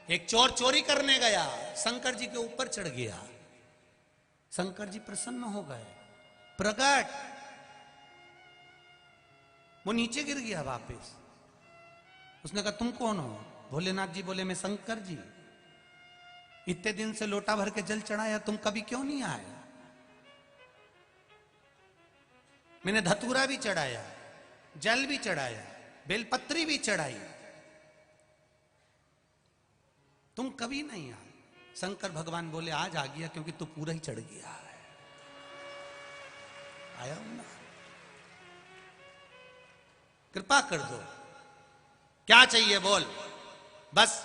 एक चोर चोरी करने गया, शंकर जी के ऊपर चढ़ गया, शंकर जी प्रसन्न हो गए, प्रकट, वो नीचे गिर गया वापस। उसने कहा तुम कौन हो? भोलेनाथ जी बोले मैं शंकर जी, इतने दिन से लोटा भर के जल चढ़ाया, तुम कभी क्यों नहीं आए? मैंने धतूरा भी चढ़ाया, जल भी चढ़ाया, बेलपत्री भी चढ़ाई, तुम कभी नहीं आए। शंकर भगवान बोले आज आ गया क्योंकि तू पूरा ही चढ़ गया है। आया हूं ना, कृपा कर दो। क्या चाहिए बोल। बस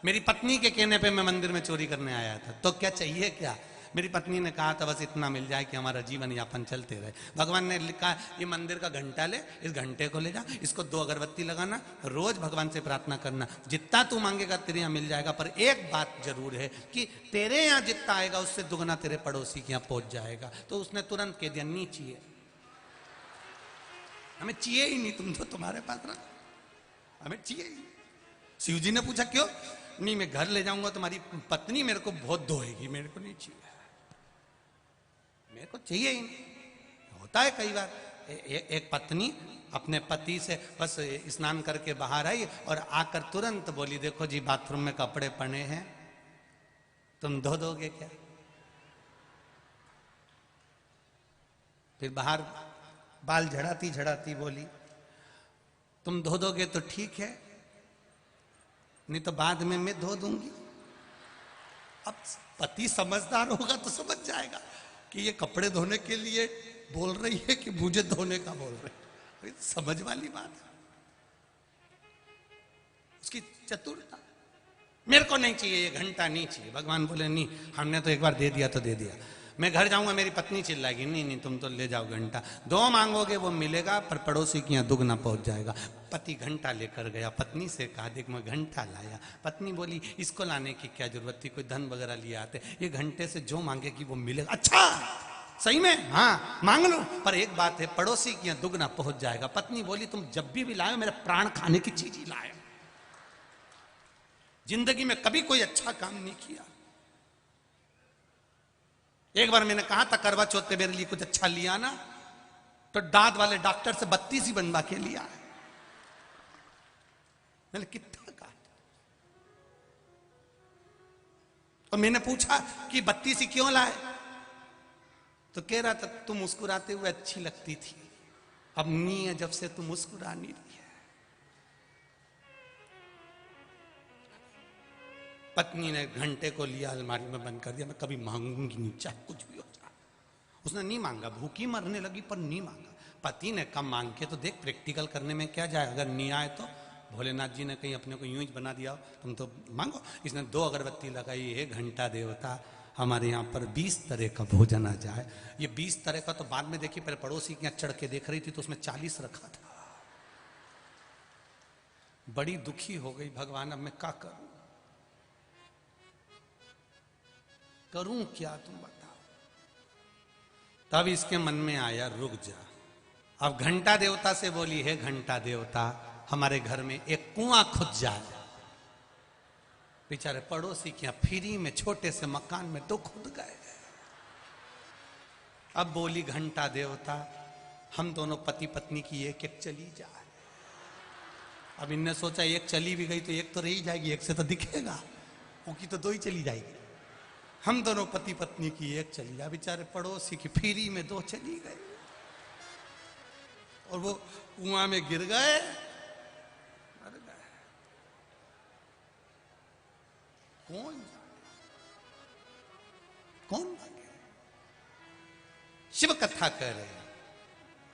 मेरी पत्नी के कहने पे मैं मंदिर में चोरी करने आया था, तो क्या चाहिए क्या? मेरी पत्नी ने कहा था बस इतना मिल जाए कि हमारा जीवन यापन चलते रहे। भगवान ने लिखा ये मंदिर का घंटा ले, इस घंटे को ले जा, इसको 2 अगरबत्ती लगाना, रोज भगवान से प्रार्थना करना, जितना तू मांगेगा तेरे यहाँ मिल जाएगा। पर एक बात जरूर है कि तेरे यहाँ जितना आएगा उससे दुगना तेरे पड़ोसी के यहाँ पहुंच जाएगा। तो उसने तुरंत कह दिया नहीं चाहिए, हमें चाहिए ही नहीं, तुम तो तुम्हारे पास रख, हमें चाहिए ही। शिव जी ने पूछा क्यों? नहीं, मैं घर ले जाऊंगा तुम्हारी पत्नी मेरे को बहुत धोएगी, मेरे को नहीं चाहिए, मेरे को चाहिए ही नहीं। होता है कई बार एक पत्नी अपने पति से बस स्नान करके बाहर आई और आकर तुरंत बोली देखो जी बाथरूम में कपड़े पड़े हैं, तुम धो दोगे क्या? फिर बाहर बाल झड़ाती झड़ाती बोली तुम धो दोगे तो ठीक है, नहीं तो बाद में मैं धो दूंगी। अब पति समझदार होगा तो समझ जाएगा कि ये कपड़े धोने के लिए बोल रही है कि मुझे धोने का बोल रही है। समझ वाली बात है, उसकी चतुरता। मेरे को नहीं चाहिए, ये घंटा नहीं चाहिए। भगवान बोले नहीं, हमने तो एक बार दे दिया तो दे दिया। मैं घर जाऊंगा मेरी पत्नी चिल्लाएगी नहीं नहीं तुम तो ले जाओ घंटा, 2 मांगोगे वो मिलेगा पर पड़ोसी के यहाँ दुगना पहुंच जाएगा। पति घंटा लेकर गया, पत्नी से कहा देख मैं घंटा लाया। पत्नी बोली इसको लाने की क्या जरूरत थी, कोई धन वगैरह लिया आते, ये घंटे से जो मांगेगी वो मिलेगा। अच्छा सही में? हाँ मांग लो, पर एक बात है पड़ोसी के यहाँ दुगना पहुंच जाएगा। पत्नी बोली तुम जब भी लाए मेरे प्राण खाने की चीज ही लाए, जिंदगी में कभी कोई अच्छा काम नहीं किया। एक बार मैंने कहा था करवा चौथ पे मेरे लिए कुछ अच्छा लिया ना, तो दांत वाले डॉक्टर से 32 ही बनवा के लिया है। मैंने कितना कहा, और मैंने पूछा कि 32 ही क्यों लाए, तो कह रहा था तुम मुस्कुराते हुए अच्छी लगती थी, अब नहीं है जब से तुम मुस्कुरा नहीं रही है। पत्नी ने घंटे को लिया, अलमारी में बंद कर दिया, मैं कभी मांगूंगी नहीं चाहे कुछ भी हो जाए। उसने नहीं मांगा, भूखी मरने लगी पर नहीं मांगा। पति ने कम मांग के तो देख प्रैक्टिकल करने में क्या जाए, अगर नहीं आए तो भोलेनाथ जी ने कहीं अपने को यूं ही बना दिया, तुम तो मांगो। इसने 2 अगरबत्ती लगाई, हे घंटा देवता हमारे यहाँ पर 20 तरह का भोजन आ जाए। ये 20 तरह का तो बाद में देखी, पहले पड़ोसी के यहाँ चढ़ के देख रही थी तो उसमें 40 रखा था। बड़ी दुखी हो गई, भगवान अब मैं क्या करूं क्या तुम बताओ। तब इसके मन में आया रुक जा। अब घंटा देवता से बोली, हे घंटा देवता हमारे घर में एक कुआं खुद जाए। बेचारे पड़ोसी के यहाँ फ्री में छोटे से मकान में तो खुद गए। अब बोली घंटा देवता हम दोनों पति पत्नी की एक चली जाए। अब इनने सोचा एक चली भी गई तो एक तो रही जाएगी, एक से तो दिखेगा, उनकी तो 2 ही चली जाएगी। हम दोनों पति पत्नी की एक चली जाए। बेचारे पड़ोसी की फ्री में 2 चली गई और वो कुआं में गिर गए, मर गए। कौन भागे? शिव कथा कर रहे हैं,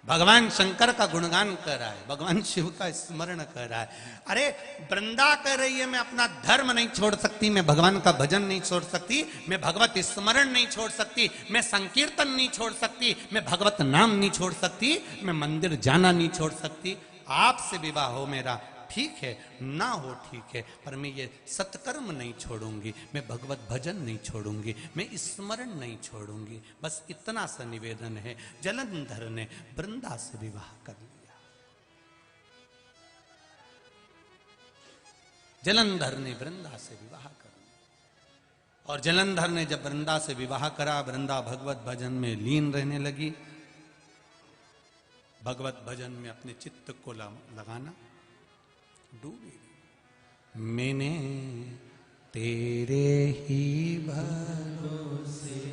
भगवान शंकर का गुणगान कर रहा है, भगवान शिव का स्मरण कर रहा है। अरे वृंदा कर रही है, मैं अपना धर्म नहीं छोड़ सकती, मैं भगवान का भजन नहीं छोड़ सकती, मैं भगवत स्मरण नहीं छोड़ सकती, मैं संकीर्तन नहीं छोड़ सकती, मैं भगवत नाम नहीं छोड़ सकती, मैं मंदिर जाना नहीं छोड़ सकती। आपसे विवाह हो मेरा ठीक है, ना हो ठीक है, पर मैं ये सत्कर्म नहीं छोड़ूंगी, मैं भगवत भजन नहीं छोड़ूंगी, मैं स्मरण नहीं छोड़ूंगी। बस इतना सा निवेदन है। जलंधर ने वृंदा से विवाह कर लिया। जलंधर ने वृंदा से विवाह कर लिया और जलंधर ने जब वृंदा से विवाह करा, वृंदा भगवत भजन में लीन रहने लगी। भगवत भजन में अपने चित्त को लगाना डूबी। मैंने तेरे ही भरोसे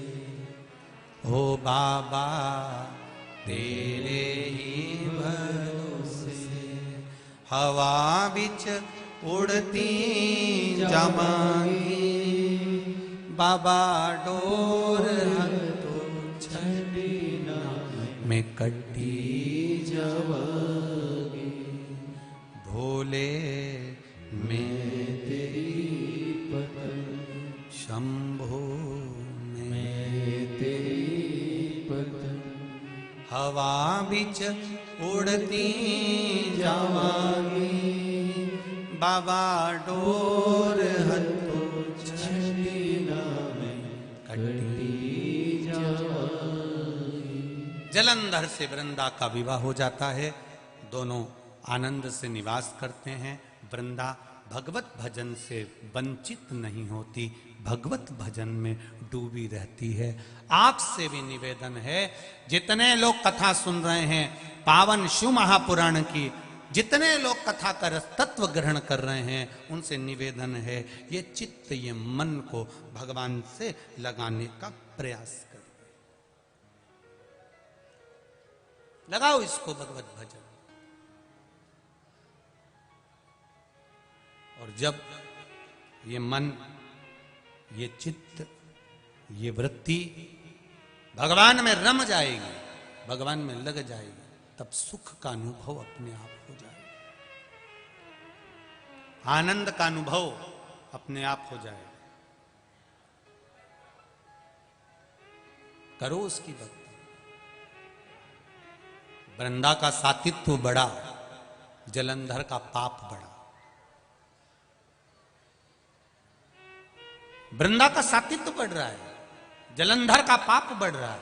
हो बाबा, तेरे ही भरोसे हवा बिच उड़ती जावांगी, बाबा डोर तो छड़ी ना मैं कटी जावांगी। भोले मैं तेरी पतन, शंभो मैं तेरी पतन, हवा बिच उड़ती जावांगी, बाबा डोर हथो छड़ी ना मैं कटी जावांगी। जलंधर से वृंदा का विवाह हो जाता है। दोनों आनंद से निवास करते हैं। वृंदा भगवत भजन से वंचित नहीं होती, भगवत भजन में डूबी रहती है। आपसे भी निवेदन है, जितने लोग कथा सुन रहे हैं पावन शिव महापुराण की, जितने लोग कथा का तत्व ग्रहण कर रहे हैं, उनसे निवेदन है ये चित्त, ये मन को भगवान से लगाने का प्रयास करिए। लगाओ इसको भगवत भजन। और जब ये मन, ये चित्त, ये वृत्ति भगवान में रम जाएगी, भगवान में लग जाएगी, तब सुख का अनुभव अपने आप हो जाएगा, आनंद का अनुभव अपने आप हो जाएगा। करो उसकी भक्ति। वृंदा का सातित्व बड़ा, जलंधर का पाप बड़ा। वृंदा का सातित्व बढ़ रहा है, जलंधर का पाप बढ़ रहा है।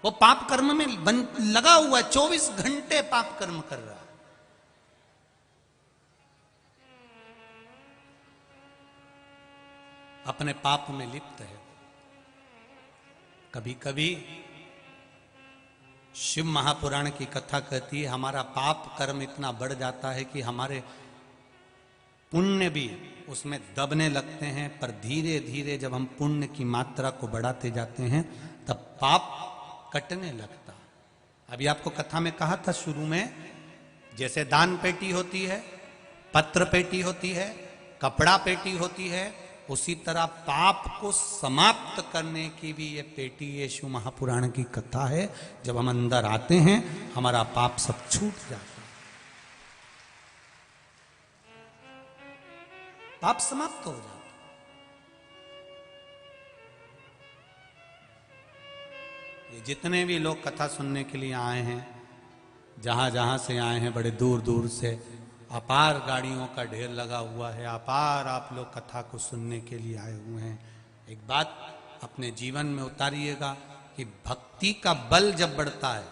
वो पाप कर्म में लगा हुआ है, 24 घंटे पाप कर्म कर रहा है। अपने पाप में लिप्त है। कभी कभी शिव महापुराण की कथा कहती है, हमारा पाप कर्म इतना बढ़ जाता है कि हमारे पुण्य भी उसमें दबने लगते हैं। पर धीरे धीरे जब हम पुण्य की मात्रा को बढ़ाते जाते हैं, तब पाप कटने लगता। अभी आपको कथा में कहा था शुरू में, जैसे दान पेटी होती है, पत्र पेटी होती है, कपड़ा पेटी होती है, उसी तरह पाप को समाप्त करने की भी ये पेटी यीशु महापुराण की कथा है। जब हम अंदर आते हैं हमारा पाप सब छूट जाता है, पाप समाप्त हो जाता है। ये जितने भी लोग कथा सुनने के लिए आए हैं, जहां जहां से आए हैं, बड़े दूर दूर से, अपार गाड़ियों का ढेर लगा हुआ है, अपार आप लोग कथा को सुनने के लिए आए हुए हैं। एक बात अपने जीवन में उतारिएगा कि भक्ति का बल जब बढ़ता है,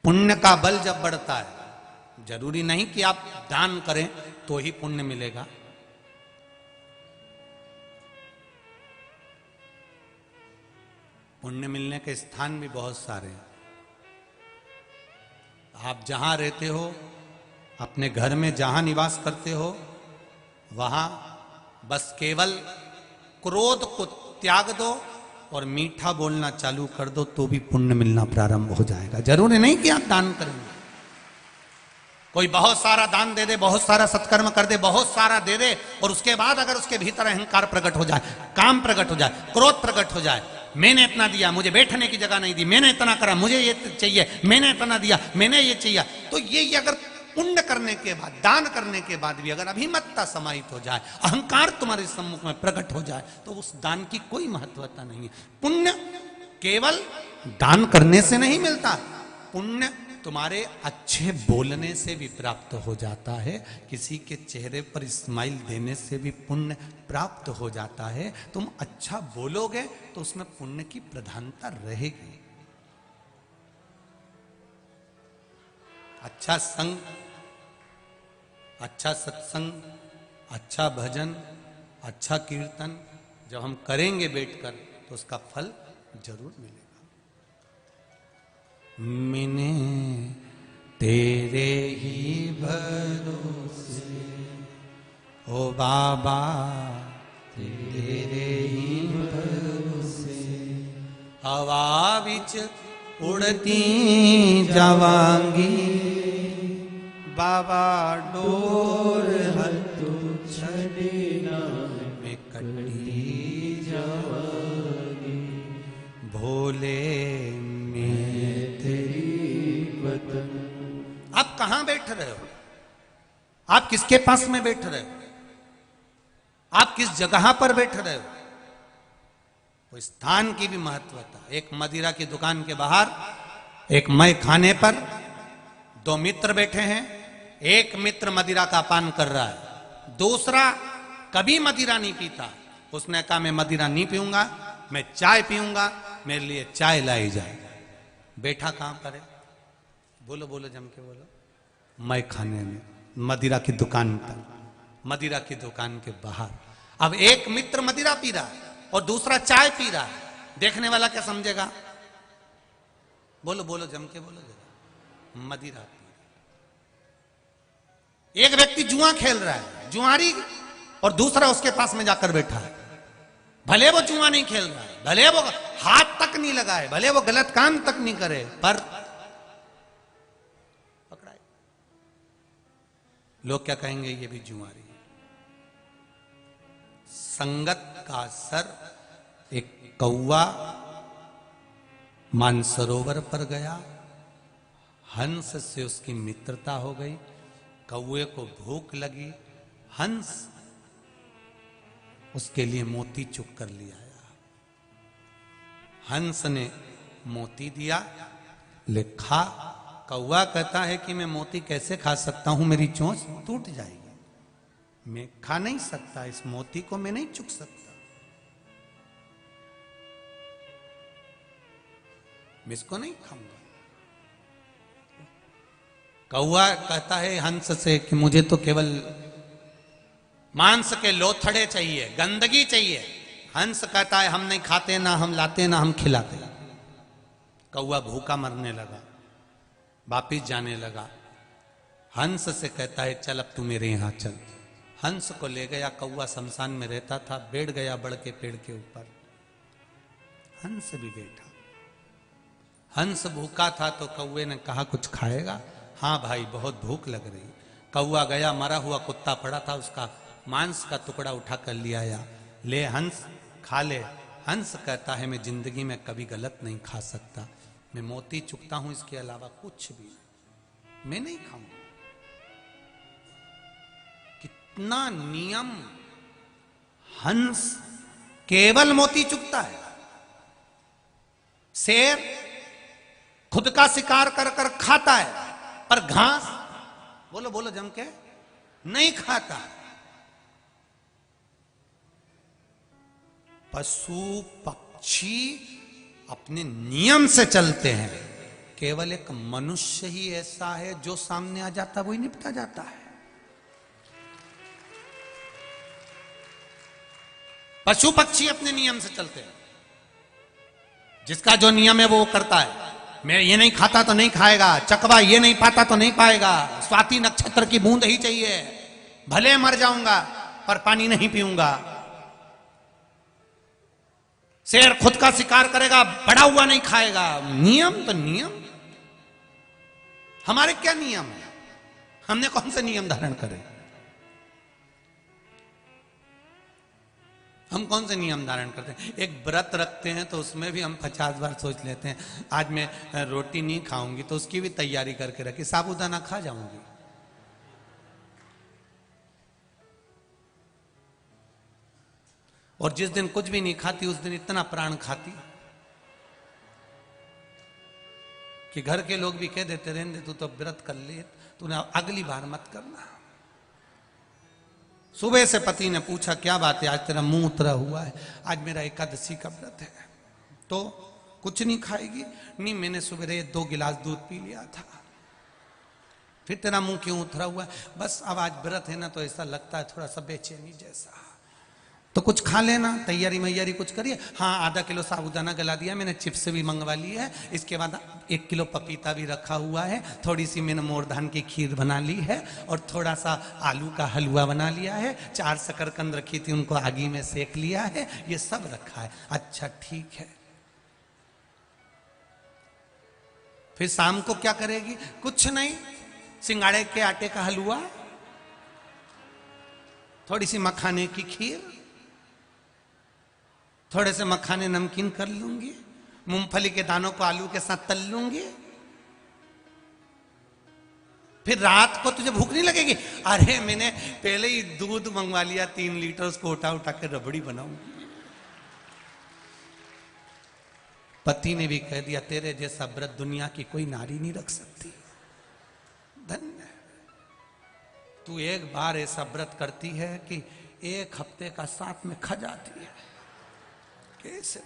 पुण्य का बल जब बढ़ता है, जरूरी नहीं कि आप दान करें तो ही पुण्य मिलेगा। पुण्य मिलने के स्थान भी बहुत सारे हैं। आप जहां रहते हो, अपने घर में जहां निवास करते हो, वहां बस केवल क्रोध को त्याग दो और मीठा बोलना चालू कर दो तो भी पुण्य मिलना प्रारंभ हो जाएगा। जरूरी नहीं कि आप दान करेंगे। कोई बहुत सारा दान दे दे, बहुत सारा सत्कर्म कर दे, बहुत सारा दे दे, और उसके बाद अगर उसके भीतर अहंकार प्रकट हो जाए, काम प्रकट हो जाए, क्रोध प्रकट हो जाए, मैंने इतना दिया, मुझे बैठने की जगह नहीं दी, मैंने इतना करा, मुझे ये चाहिए, मैंने इतना दिया, मैंने ये चाहिए, तो ये अगर पुण्य करने के बाद, दान करने के बाद भी अगर अभिमतता समाहित हो जाए, अहंकार तुम्हारे सम्मुख में प्रकट हो जाए, तो उस दान की कोई महत्वता नहीं है। पुण्य केवल दान करने से नहीं मिलता, पुण्य तुम्हारे अच्छे बोलने से भी प्राप्त हो जाता है। किसी के चेहरे पर स्माइल देने से भी पुण्य प्राप्त हो जाता है। तुम अच्छा बोलोगे तो उसमें पुण्य की प्रधानता रहेगी। अच्छा संग, अच्छा सत्संग, अच्छा भजन, अच्छा कीर्तन जब हम करेंगे बैठकर तो उसका फल जरूर मिलेगा। मैंने तेरे ही भरोसे ओ बाबा, तेरे ही भरोसे हवा विच उड़ती जावांगी, बाबा डोर हथू छड़े ना मैं कटी जावांगी, भोले आप कहां बैठ रहे हो? आप किसके पास में बैठ रहे हो? आप किस जगह पर बैठ रहे हो? वो स्थान की भी महत्वता। एक मदिरा की दुकान के बाहर, एक मय खाने पर दो मित्र बैठे हैं। एक मित्र मदिरा का पान कर रहा है, दूसरा कभी मदिरा नहीं पीता। उसने कहा मैं मदिरा नहीं पीऊंगा, मैं चाय पीऊंगा, मेरे लिए चाय लाई जाए। बैठा कहां पर है? बोलो बोलो, जम के बोलो। मैं खाने में, मदिरा की दुकान पर, मदिरा की दुकान के बाहर। अब एक मित्र मदिरा पी रहा है और दूसरा चाय पी रहा है। देखने वाला क्या समझेगा? बोलो बोलो, जम के बोलो जरा। मदिरा पी रहा। एक व्यक्ति जुआ खेल रहा है, जुआरी, और दूसरा उसके पास में जाकर बैठा है। भले वो जुआ नहीं खेल रहा है, भले वो हाथ तक नहीं लगाए, भले वो गलत काम तक नहीं करे, पर पकड़ाए। लोग क्या कहेंगे? ये भी जुआरी है। संगत का असर। एक कौवा मानसरोवर पर गया, हंस से उसकी मित्रता हो गई। कौवे को भूख लगी, हंस उसके लिए मोती चुग कर लिया आया। हंस ने मोती दिया, ले खा। कौवा कहता है कि मैं मोती कैसे खा सकता हूं, मेरी चोंच टूट जाएगी, मैं खा नहीं सकता, इस मोती को मैं नहीं चुग सकता, मैं इसको नहीं खाऊंगा। कौवा कहता है हंस से कि मुझे तो केवल मांस के लोथड़े चाहिए, गंदगी चाहिए। हंस कहता है हम नहीं खाते, ना हम लाते, ना हम खिलाते। कौवा भूखा मरने लगा, वापिस जाने लगा। हंस से कहता है चल अब तू मेरे यहां चल। हंस को ले गया। कौवा शमशान में रहता था, बैठ गया बड़ के पेड़ के ऊपर। हंस भी बैठा। हंस भूखा था तो कौवे ने कहा कुछ खाएगा? हाँ भाई बहुत भूख लग रही। कौवा गया, मरा हुआ कुत्ता पड़ा था, उसका मांस का टुकड़ा उठा कर ले आया, ले हंस खा ले। हंस कहता है मैं जिंदगी में कभी गलत नहीं खा सकता, मैं मोती चुकता हूं, इसके अलावा कुछ भी नहीं, मैं नहीं खाऊंगा। कितना नियम! हंस केवल मोती चुकता है, शेर खुद का शिकार कर कर खाता है, पर घास बोलो बोलो जम के नहीं खाता। पशु पक्षी अपने नियम से चलते हैं, केवल एक मनुष्य ही ऐसा है जो सामने आ जाता है वही निपटा जाता है। पशु पक्षी अपने नियम से चलते हैं, जिसका जो नियम है वो करता है। मैं ये नहीं खाता तो नहीं खाएगा, चकवा ये नहीं पाता तो नहीं पाएगा, स्वाति नक्षत्र की बूंद ही चाहिए, भले मर जाऊंगा पर पानी नहीं पीऊंगा। शेर खुद का शिकार करेगा, बड़ा हुआ नहीं खाएगा। नियम तो नियम, हमारे क्या नियम है? हमने कौन से नियम धारण करे? हम कौन से नियम धारण करते हैं? एक व्रत रखते हैं तो उसमें भी हम 50 बार सोच लेते हैं आज मैं रोटी नहीं खाऊंगी, तो उसकी भी तैयारी करके रखी, साबूदाना खा जाऊंगी। और जिस दिन कुछ भी नहीं खाती उस दिन इतना प्राण खाती कि घर के लोग भी कह देते रहने तू तो व्रत कर ले, तूने अगली बार मत करना। सुबह से पति ने पूछा क्या बात है, आज तेरा मुंह उतरा हुआ है? आज मेरा एकादशी का व्रत है। तो कुछ नहीं खाएगी? नहीं, मैंने सुबह 2 गिलास दूध पी लिया था। फिर तेरा मुंह क्यों उतरा हुआ है? बस अब आज व्रत है ना तो ऐसा लगता है थोड़ा सा बेचैनी जैसा। तो कुछ खा लेना, तैयारी मैयारी कुछ करिए। हाँ, आधा किलो साबूदाना गला दिया मैंने, चिप्स भी मंगवा ली है, इसके बाद 1 किलो पपीता भी रखा हुआ है, थोड़ी सी मैंने मोर धान की खीर बना ली है और थोड़ा सा आलू का हलवा बना लिया है, 4 शकरकंद रखी थी उनको आगी में सेक लिया है, ये सब रखा है। अच्छा ठीक है। फिर शाम को क्या करेगी? कुछ नहीं, सिंगाड़े के आटे का हलवा, थोड़ी सी मखाने की खीर, थोड़े से मखाने नमकीन कर लूंगी, मूंगफली के दानों को आलू के साथ तल लूंगी। फिर रात को तुझे भूख नहीं लगेगी? अरे मैंने पहले ही दूध मंगवा लिया 3 लीटर, उसको उठा उठा के रबड़ी बनाऊंगी। पति ने भी कह दिया तेरे जैसा व्रत दुनिया की कोई नारी नहीं रख सकती। धन्य तू एक बार ऐसा व्रत करती है कि 1 हफ्ते का साथ में खा जाती है। कैसे